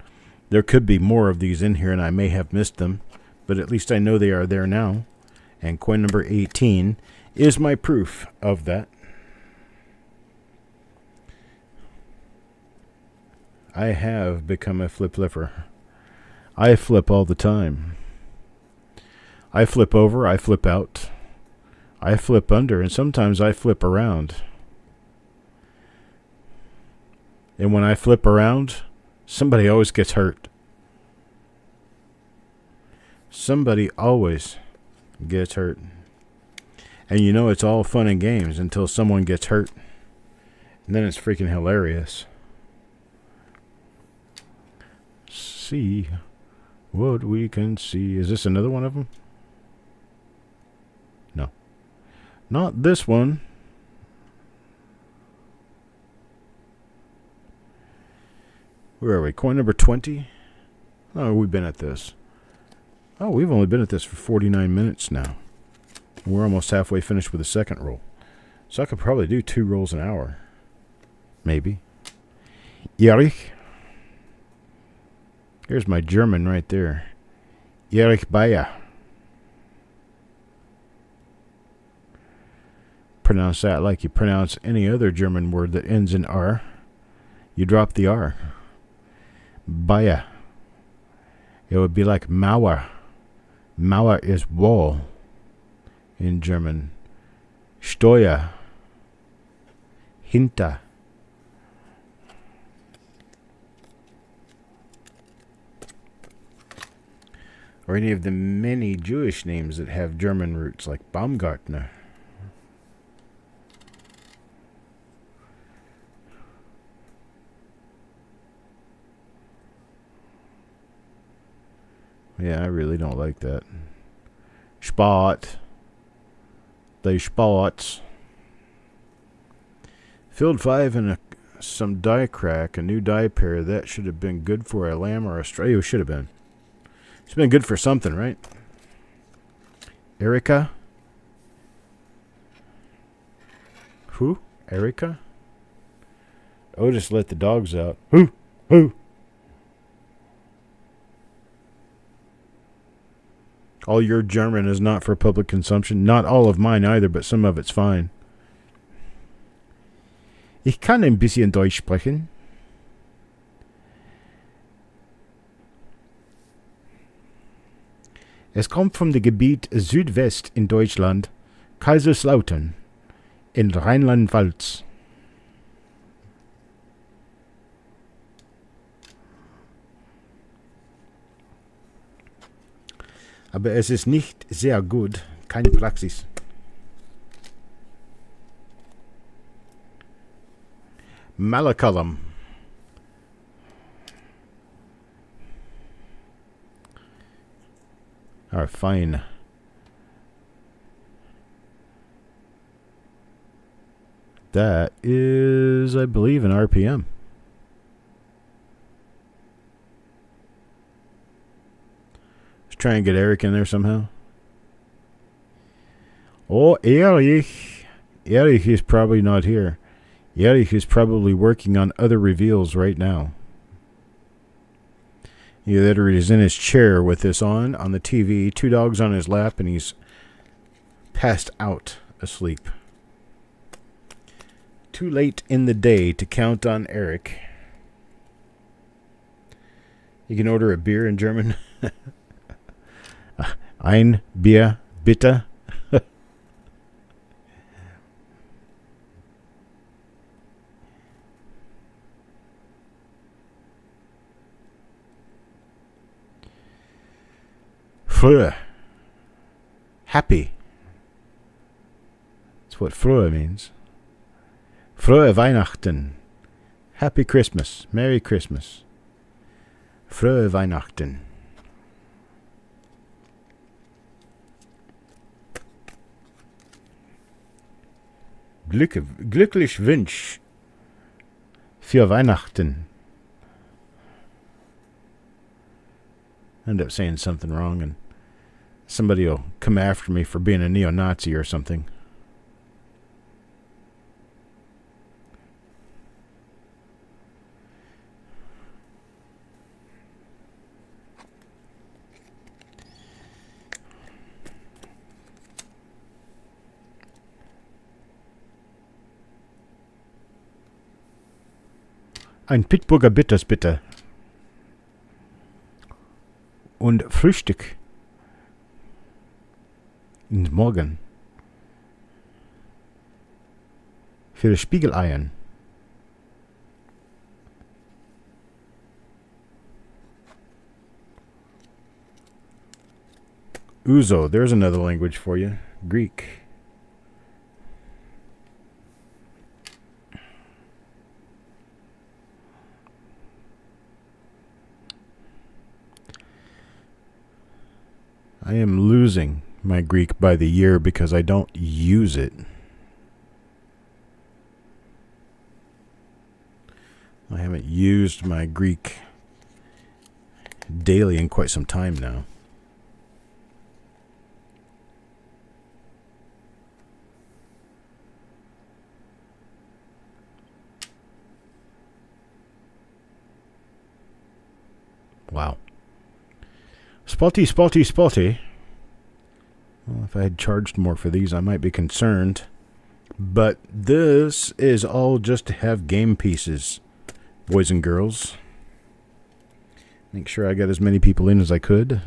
There could be more of these in here, and I may have missed them, but at least I know they are there now. And coin number 18 is my proof of that. I have become a flipper. I flip all the time. I flip over, I flip out. I flip under, and sometimes I flip around. And when I flip around, somebody always gets hurt. Somebody always gets hurt. And you know it's all fun and games until someone gets hurt. And then it's freaking hilarious. See what we can see. Is this another one of them? No. Not this one. Where are we? Coin number 20? Oh, we've been at this. Oh, we've only been at this for 49 minutes now. We're almost halfway finished with the second roll. So I could probably do 2 rolls an hour. Maybe. Erich. Here's my German right there. Erich Bayer. Pronounce that like you pronounce any other German word that ends in R. You drop the R. Bayer. It would be like Mauer. Mauer is wall in German. Steuer. Hinter. Or any of the many Jewish names that have German roots, like Baumgartner. Yeah, I really don't like that. Spot. They spots. Filled 5 and some die crack, a new die pair. That should have been good for a lamb or a stray. It should have been. It's been good for something, right? Erica? Who? Erica? Otis let the dogs out. Who? Who? All your German is not for public consumption. Not all of mine either, but some of it's fine. Ich kann ein bisschen Deutsch sprechen. Es kommt vom Gebiet Südwest in Deutschland, Kaiserslautern, in Rheinland-Pfalz. Aber es ist nicht sehr gut, keine Praxis. Malakalam. All right, fine. That is, I believe, an RPM. Let's try and get Eric in there somehow. Oh, Erich. Erich is probably not here. Erich is probably working on other reveals right now. Either he's in his chair with this on the TV, 2 dogs on his lap, and he's passed out asleep. Too late in the day to count on Eric. You can order a beer in German. Ein Bier, bitte. Fröhe. Happy. That's what Fröhe means. Frohe Weihnachten. Happy Christmas. Merry Christmas. Frohe Weihnachten. Glücklich Wünsch für Weihnachten. I end up saying something wrong and somebody will come after me for being a neo-Nazi or something. Ein Pittsburgher Bitters bitte. Und Frühstück. Und morgen. Für Spiegeleiern. Uzo, there's another language for you. Greek. I am losing my Greek by the year because I don't use it. I haven't used my Greek daily in quite some time now. Wow. Spotty. Well, if I had charged more for these, I might be concerned. But this is all just to have game pieces, boys and girls. Make sure I got as many people in as I could.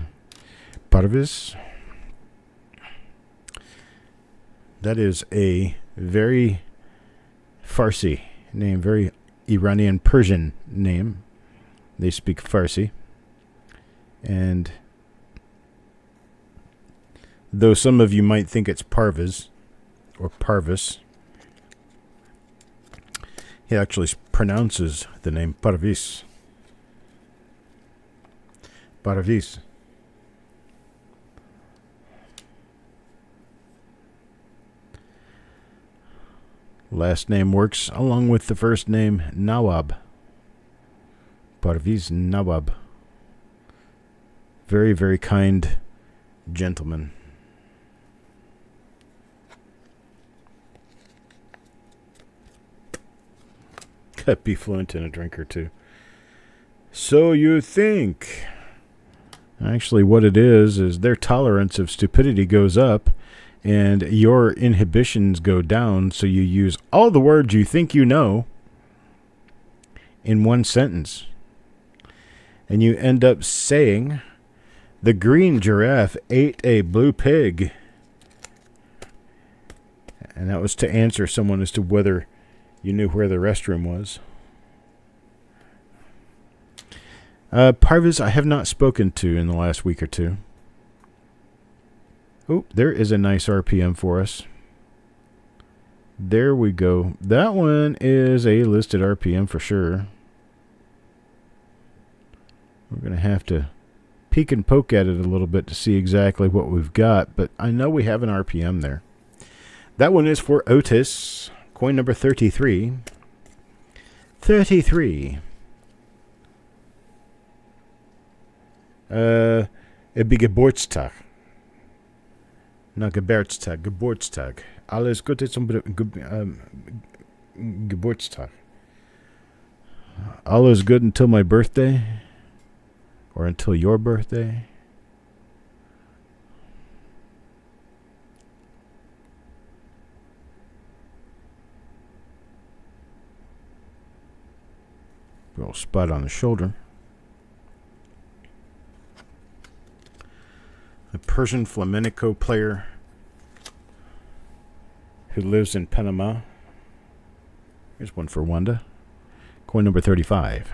Parvis. That is a very Farsi name, very Iranian Persian name. They speak Farsi. And though some of you might think it's Parviz or Parvis, he actually pronounces the name Parvis. Parvis. Last name works along with the first name Nawab. Parviz Nawab. Very, very kind gentleman. Could be fluent in a drink or two. So you think. Actually, what it is their tolerance of stupidity goes up and your inhibitions go down, so you use all the words you think you know in one sentence. And you end up saying, the green giraffe ate a blue pig. And that was to answer someone as to whether you knew where the restroom was. Parvis, I have not spoken to in the last week or two. Oh, there is a nice RPM for us. There we go. That one is a listed RPM for sure. We're going to have to peek and poke at it a little bit to see exactly what we've got, but I know we have an RPM there. That one is for Otis, coin number 33. 33. It'd be Geburtstag. Not Geburtstag, Geburtstag. Alles Gute zum Geburtstag. All is good until my birthday? Or until your birthday? Little spot on the shoulder. A Persian flamenco player who lives in Panama. Here's one for Wanda. Coin number 35.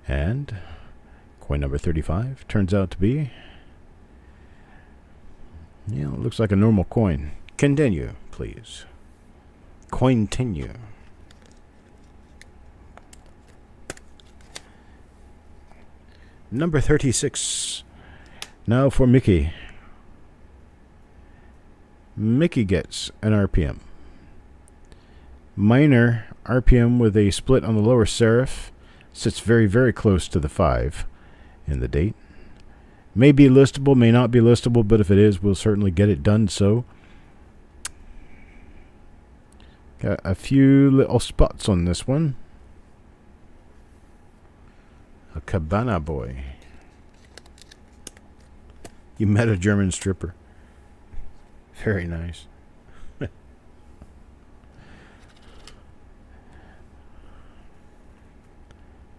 And coin number 35 turns out to be Yeah, it looks like a normal coin. Continue, please. Continue. Number 36. Now for Mickey. Mickey gets an RPM. Minor RPM with a split on the lower serif. Sits very, very close to the 5 in the date. May be listable, may not be listable, but if it is, we'll certainly get it done so. Got a few little spots on this one. A Cabana boy. You met a German stripper. Very nice.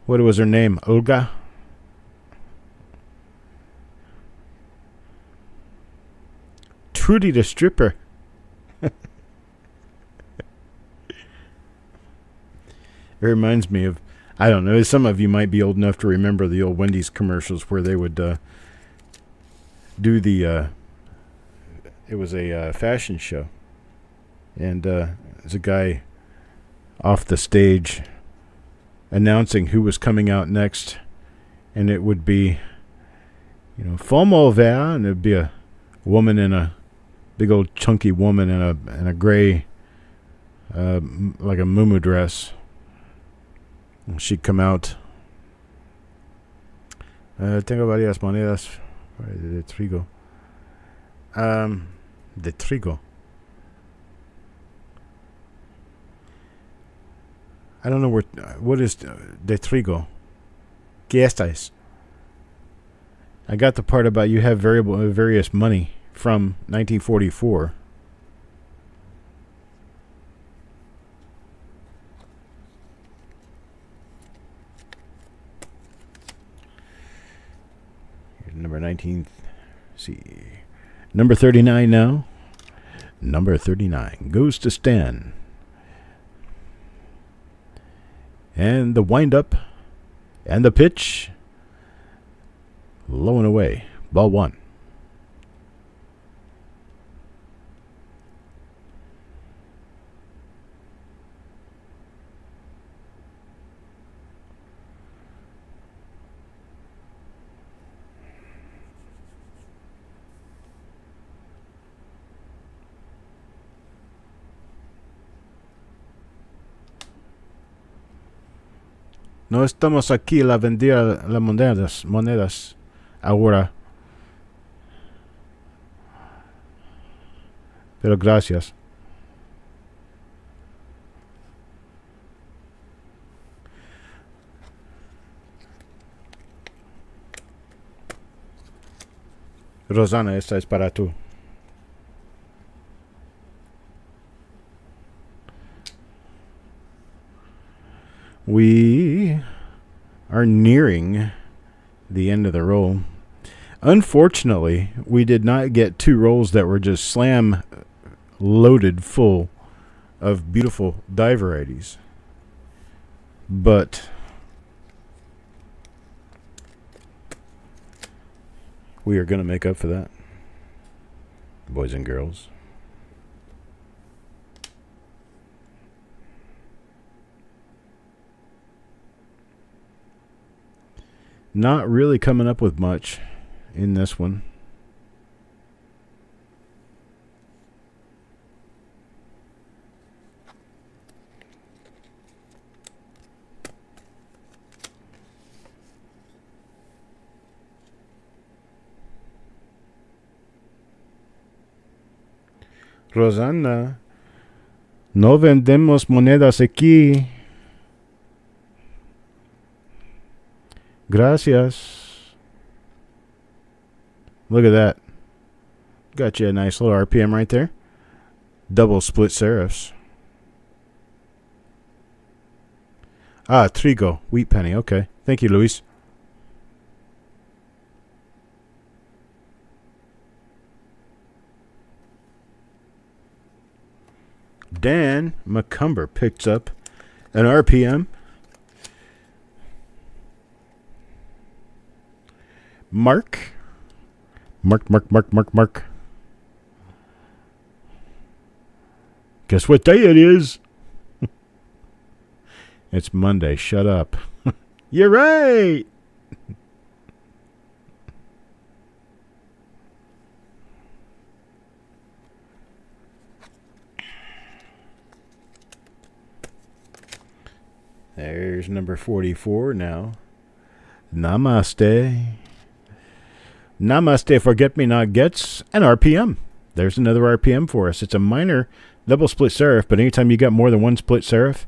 What was her name? Olga? Trudy the stripper. It reminds me of, I don't know, some of you might be old enough to remember the old Wendy's commercials where they would do the, it was a fashion show. And there's a guy off the stage announcing who was coming out next. And it would be, femme au vert, and it'd be a woman in a big old chunky woman in a gray, like a muumuu dress. And she'd come out. Tengo varias monedas de trigo. De trigo. I don't know what is de trigo. ¿Qué estáis? I got the part about you have various money from 1944. Number 19. See. Number 39 now. Number 39 goes to Stan. And the wind-up and the pitch. Low and away. Ball one. No estamos aquí a vender las monedas ahora. Pero gracias. Rosana, esta es para tú. We are nearing the end of the roll. Unfortunately, we did not get two rolls that were just slam loaded full of beautiful die varieties. But we are going to make up for that, boys and girls. Not really coming up with much in this one. Rosana, no vendemos monedas aquí. Gracias. Look at that. Got you a nice little RPM right there. Double split serifs. Ah, trigo, wheat penny. Okay. Thank you, Luis. Dan McCumber picks up an RPM. Mark. Guess what day it is? It's Monday. Shut up. You're right. There's number 44 now. Namaste. Namaste, forget-me-not-gets, and RPM. There's another RPM for us. It's a minor double split serif, but anytime you got more than one split serif,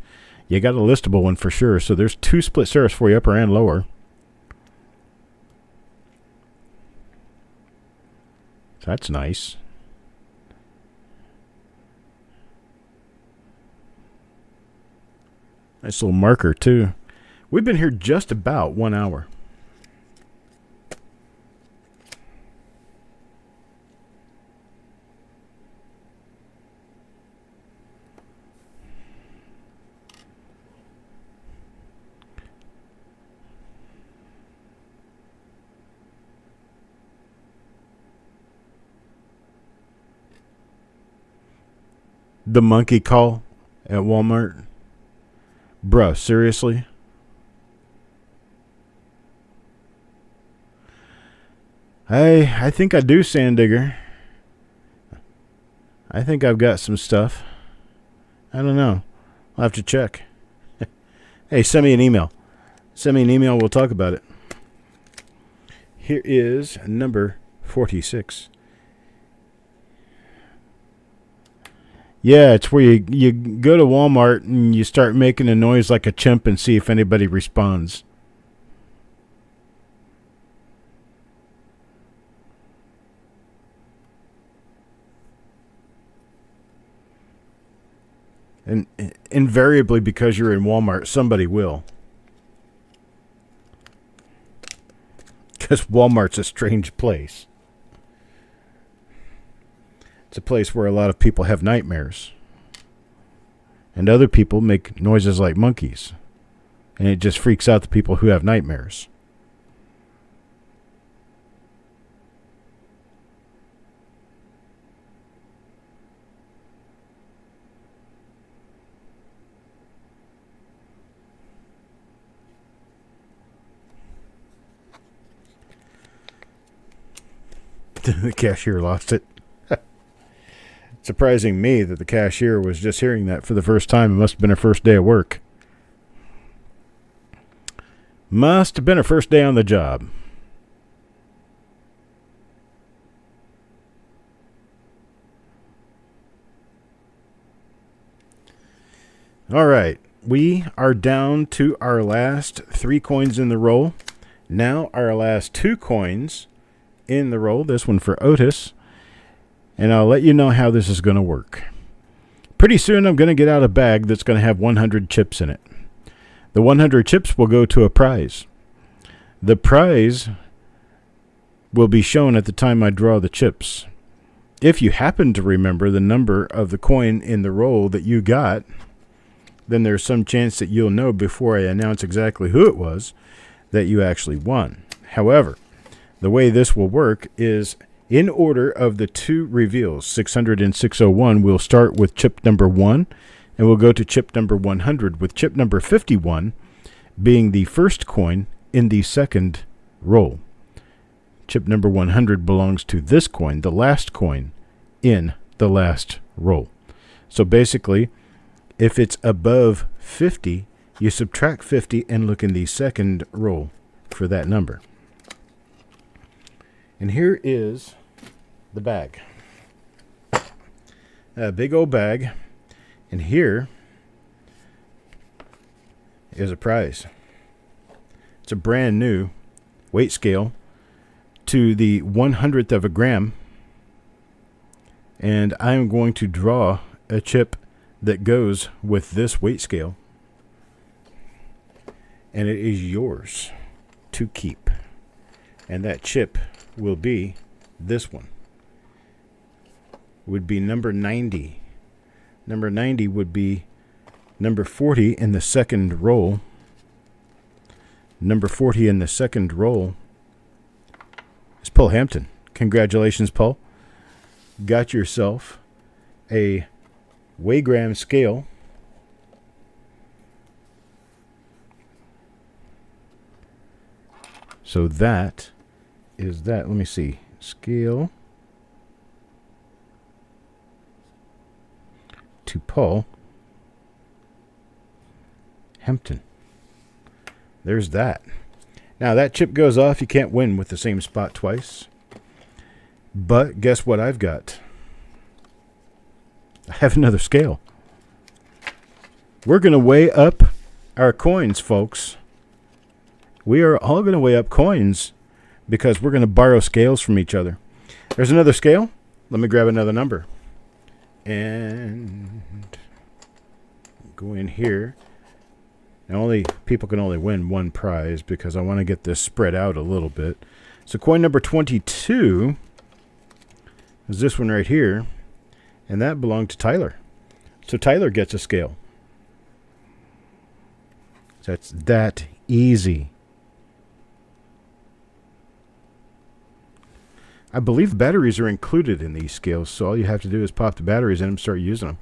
you got a listable one for sure. So there's 2 split serifs for you, upper and lower. So that's nice. Nice little marker, too. We've been here just about 1 hour. The monkey call at Walmart. Bruh, seriously? I think I do, Sandigger. I think I've got some stuff. I don't know. I'll have to check. Hey, send me an email. Send me an email. We'll talk about it. Here is number 46. Yeah, it's where you go to Walmart and you start making a noise like a chimp and see if anybody responds. And invariably, because you're in Walmart, somebody will. Because Walmart's a strange place. It's a place where a lot of people have nightmares. And other people make noises like monkeys. And it just freaks out the people who have nightmares. The cashier lost it. Surprising me that the cashier was just hearing that for the first time. It must have been her first day of work. Must have been her first day on the job. All right. We are down to our last 3 coins in the roll. Now our last 2 coins in the roll. This one for Otis. And I'll let you know how this is going to work. Pretty soon I'm going to get out a bag that's going to have 100 chips in it. The 100 chips will go to a prize. The prize will be shown at the time I draw the chips. If you happen to remember the number of the coin in the roll that you got, then there's some chance that you'll know before I announce exactly who it was that you actually won. However, the way this will work is in order of the 2 reveals, 600 and 601, we'll start with chip number 1, and we'll go to chip number 100, with chip number 51 being the first coin in the second roll. Chip number 100 belongs to this coin, the last coin in the last roll. So basically, if it's above 50, you subtract 50 and look in the second roll for that number. And here is the bag. A big old bag. And here is a prize. It's a brand new weight scale to the 100th of a gram. And I'm going to draw a chip that goes with this weight scale. And it is yours to keep. And that chip will be this one. Would be number 90. Number 90 would be number 40 in the second roll. Number 40 in the second roll is Paul Hampton. Congratulations, Paul. Got yourself a weighgram scale. So that is that. Let me see. Scale to Paul Hempton. There's that. Now that chip goes off. You can't win with the same spot twice. But guess what I've got? I have another scale. We're going to weigh up our coins, folks. We are all going to weigh up coins because we're going to borrow scales from each other. There's another scale. Let me grab another number. And go in here. Now, people can only win one prize because I want to get this spread out a little bit. So coin number 22 is this one right here. And that belonged to Tyler. So Tyler gets a scale. So that's that easy. I believe batteries are included in these scales, so all you have to do is pop the batteries in and start using them.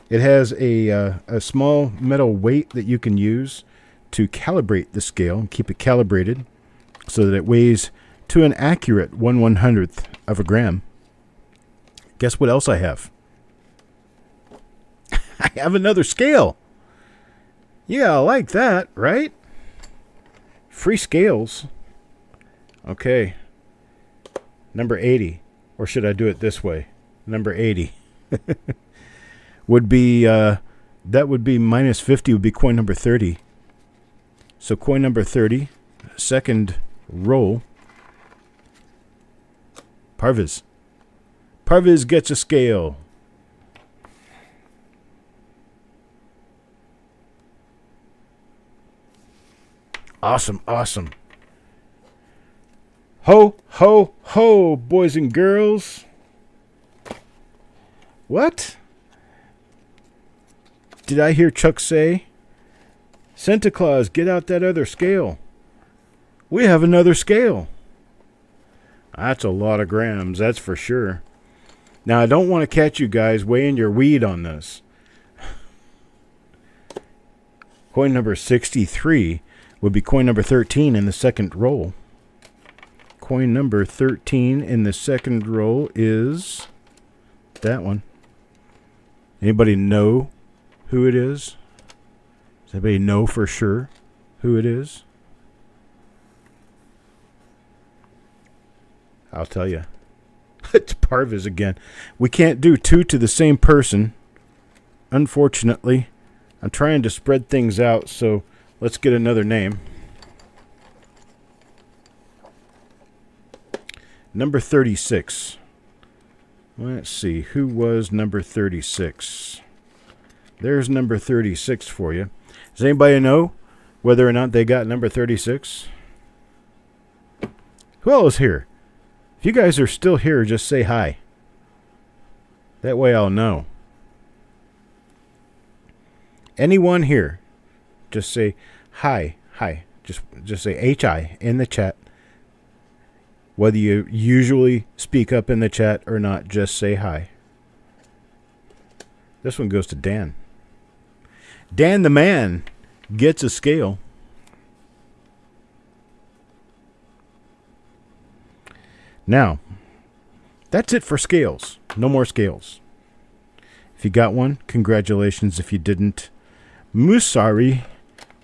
It has a small metal weight that you can use to calibrate the scale and keep it calibrated so that it weighs to an accurate 1/100th of a gram. Guess what else I have? I have another scale. Yeah, I like that, right? Free scales. Okay. Number 80. Or should I do it this way? Number 80. Would be, that would be minus 50 would be coin number 30. So coin number 30, second roll. Parviz. Parviz gets a scale. Awesome, awesome. Ho, ho, ho, boys and girls. What? Did I hear Chuck say? Santa Claus, get out that other scale. We have another scale. That's a lot of grams, that's for sure. Now, I don't want to catch you guys weighing your weed on this. Coin number 63 would be coin number 13 in the second roll. Coin number 13 in the second roll is that one. Anybody know who it is? Does anybody know for sure who it is? I'll tell you. It's Parviz again. We can't do two to the same person. Unfortunately, I'm trying to spread things out, so let's get another name. Number 36. Let's see. Who was number 36? There's number 36 for you. Does anybody know whether or not they got number 36? Who else is here? If you guys are still here, just say hi. That way I'll know. Anyone here, just say hi, hi. Just say H-I in the chat. Whether you usually speak up in the chat or not, just say hi. This one goes to Dan. Dan the man gets a scale. Now, that's it for scales. No more scales. If you got one, congratulations. If you didn't, Musari,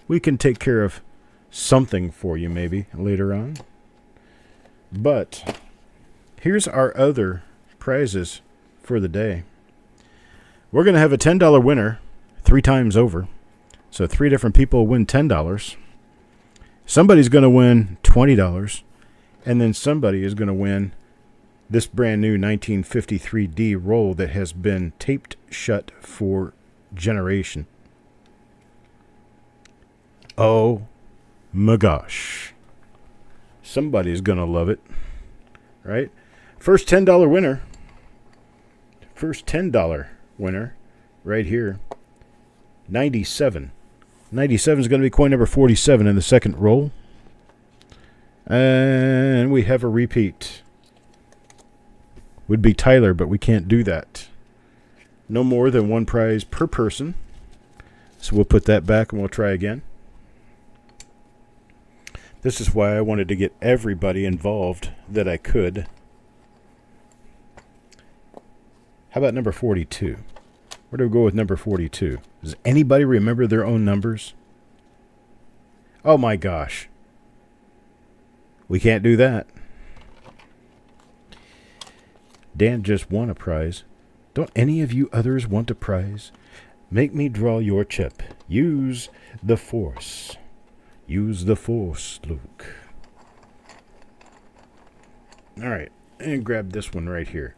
we can take care of something for you maybe later on. But here's our other prizes for the day. We're going to have a $10 winner 3 times over. So 3 different people win $10. Somebody's going to win $20. And then somebody is going to win this brand new 1953D roll that has been taped shut for generation. Oh my gosh. Somebody's going to love it. Right? First $10 winner. First $10 winner right here. 97. 97 is going to be coin number 47 in the second roll. And we have a repeat. Would be Tyler, but we can't do that. No more than one prize per person. So we'll put that back and we'll try again. This is why I wanted to get everybody involved that I could. How about number 42? Where do we go with number 42? Does anybody remember their own numbers? Oh my gosh. We can't do that. Dan just won a prize. Don't any of you others want a prize? Make me draw your chip. Use the force. Use the force, Luke. All right. And grab this one right here.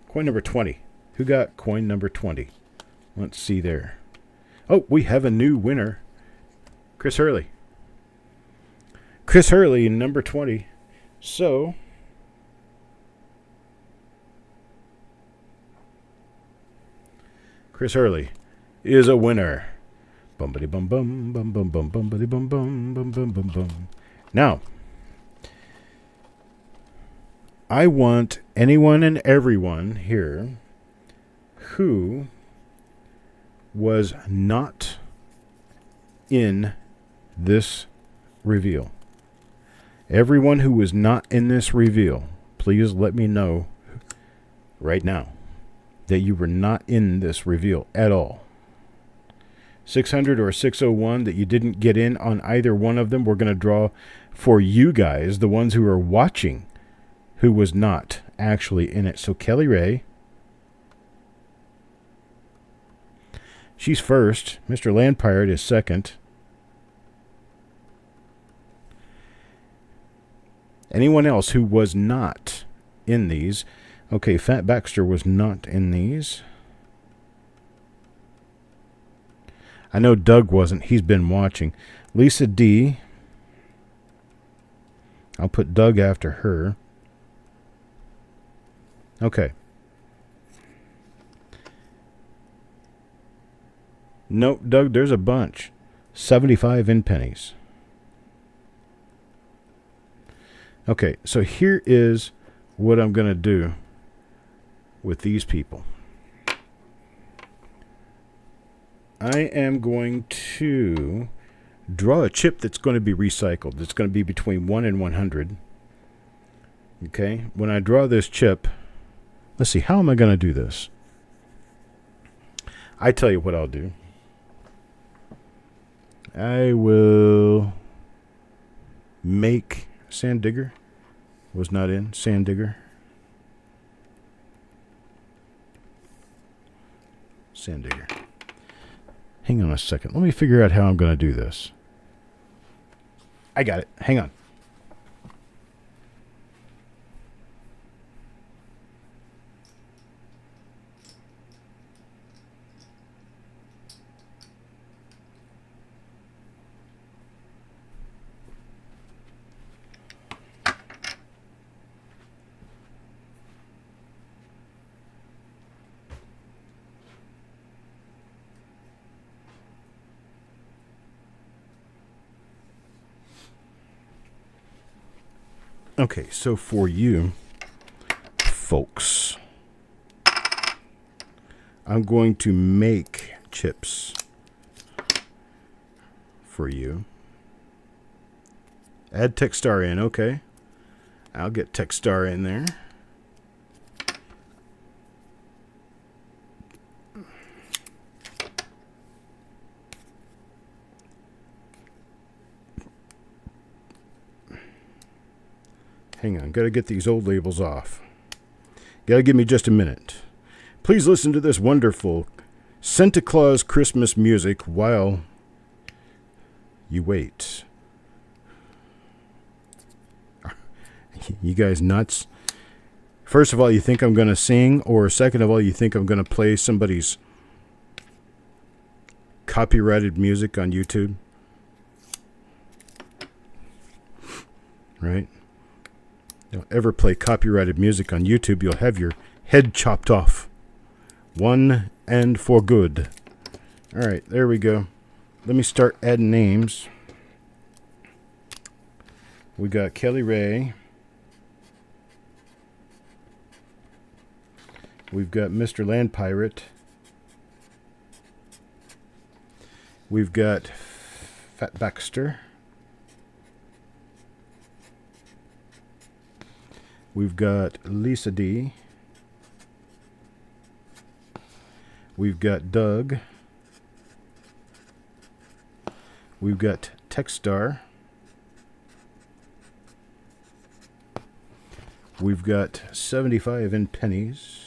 Coin number 20. Who got coin number 20? Let's see there. Oh, we have a new winner. Chris Hurley. Chris Hurley, number 20. So, Chris Hurley is a winner. Bumpity bum bum bum bum bum bumpity bum bum bum bum bum bum. Now, I want anyone and everyone here who was not in this reveal. Everyone who was not in this reveal, please let me know right now that you were not in this reveal at all. 600 or 601 that you didn't get in on either one of them, we're going to draw for you guys, the ones who are watching, who was not actually in it. So Kelly Ray, she's first. Mr. Land Pirate is second. Anyone else who was not in these? Okay, Fat Baxter was not in these. I know Doug wasn't. He's been watching. Lisa D. I'll put Doug after her. Okay. Nope, Doug, there's a bunch. 75 in pennies. Okay, so here is what I'm going to do with these people. I am going to draw a chip that's going to be recycled. It's going to be between 1 and 100. Okay, when I draw this chip, let's see, how am I going to do this? I tell you what I'll do. I will make Sand Digger. Was not in. Sand Digger. Sand Digger. Hang on a second. Let me figure out how I'm going to do this. I got it. Hang on. Okay, so for you folks, I'm going to make chips for you. Add Techstar in, okay. I'll get Techstar in there. Hang on, gotta get these old labels off. Gotta give me just a minute. Please listen to this wonderful Santa Claus Christmas music while you wait. You guys nuts? First of all, you think I'm gonna sing, or second of all, you think I'm gonna play somebody's copyrighted music on YouTube? Right? Don't ever play copyrighted music on YouTube, you'll have your head chopped off. One and for good. Alright, there we go. Let me start adding names. We got Kelly Ray. We've got Mr. Land Pirate. We've got Fat Baxter. We've got Lisa D. We've got Doug. We've got Techstar. We've got 75 in pennies.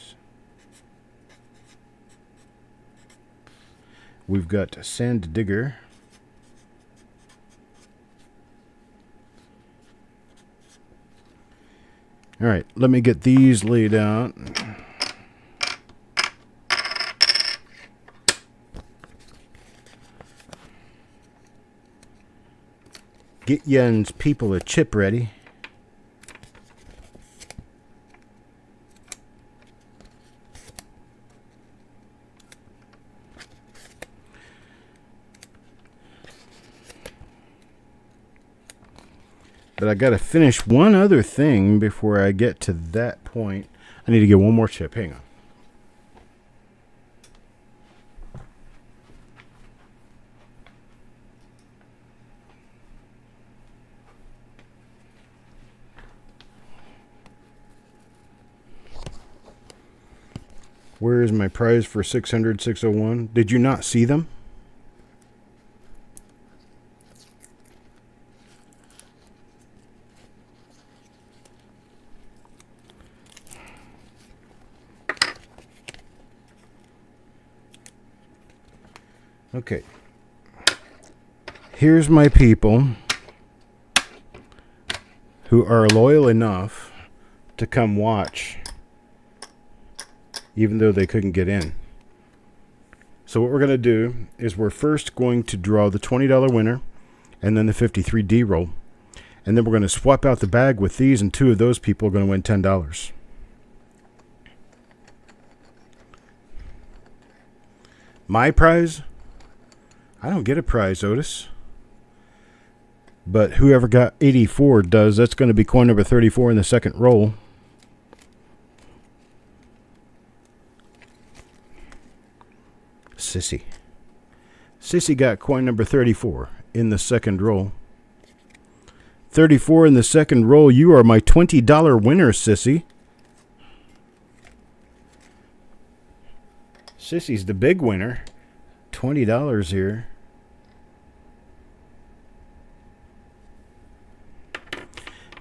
We've got Sand Digger. All right, let me get these laid out. Get Yen's people a chip ready. But I got to finish one other thing before I get to that point. I need to get one more chip. Hang on. Where is my prize for 600, 601? Did you not see them? Okay. Here's my people who are loyal enough to come watch, even though they couldn't get in. So what we're going to do is we're first going to draw the $20 winner and then the 53D roll. And then we're going to swap out the bag with these, and two of those people are going to win $10. My prize? I don't get a prize, Otis. But whoever got 84 does. That's going to be coin number 34 in the second roll. Sissy. Sissy got coin number 34 in the second roll. 34 in the second roll. You are my $20 winner, Sissy. Sissy's the big winner. $20 here.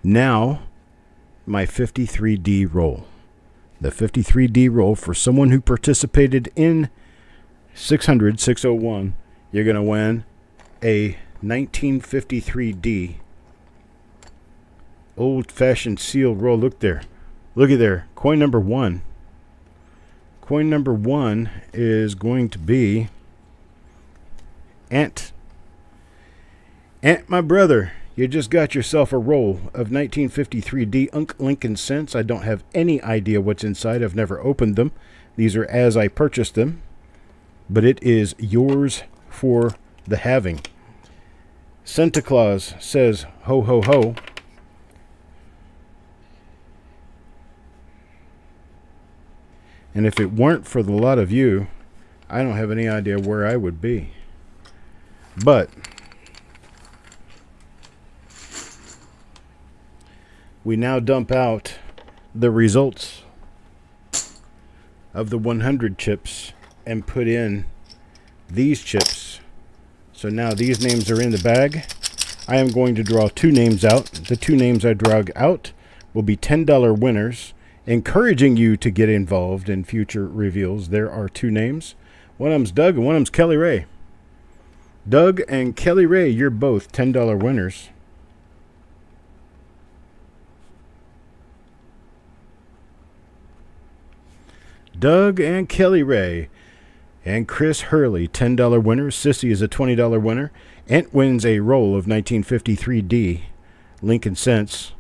Now, my 53D roll. The 53D roll for someone who participated in 600, 601. You're going to win a 1953D old-fashioned sealed roll. Look there. Look at there. Coin number 1. Coin number 1 is going to be Ant. Ant, my brother, you just got yourself a roll of 1953D Unk Lincoln cents. I don't have any idea what's inside. I've never opened them. These are as I purchased them. But it is yours for the having. Santa Claus says, ho, ho, ho. And if it weren't for the lot of you, I don't have any idea where I would be. But we now dump out the results of the 100 chips and put in these chips. So now these names are in the bag. I am going to draw 2 names out. The 2 names I drag out will be $10 winners, encouraging you to get involved in future reveals. There are 2 names. One of them's Doug and one of them's Kelly Ray. Doug and Kelly Ray, you're both $10 winners. Doug and Kelly Ray. And Chris Hurley, $10 winner. Sissy is a $20 winner. Ant wins a roll of 1953D Lincoln cents.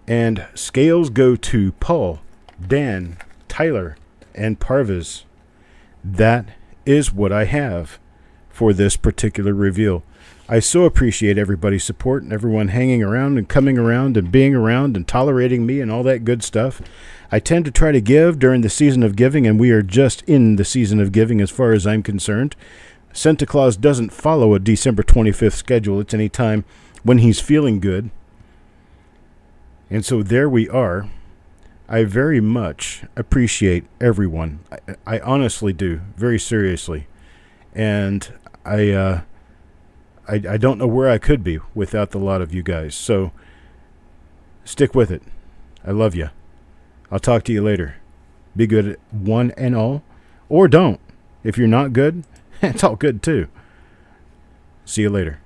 And scales go to Paul, Dan, Tyler, and Parvez. That is what I have for this particular reveal. I so appreciate everybody's support and everyone hanging around and coming around and being around and tolerating me and all that good stuff. I tend to try to give during the season of giving, and we are just in the season of giving as far as I'm concerned. Santa Claus doesn't follow a December 25th schedule. It's any time when he's feeling good. And so there we are. I very much appreciate everyone. I honestly do, very seriously. And I don't know where I could be without the lot of you guys. So stick with it. I love you. I'll talk to you later. Be good, one and all. Or don't. If you're not good, it's all good too. See you later.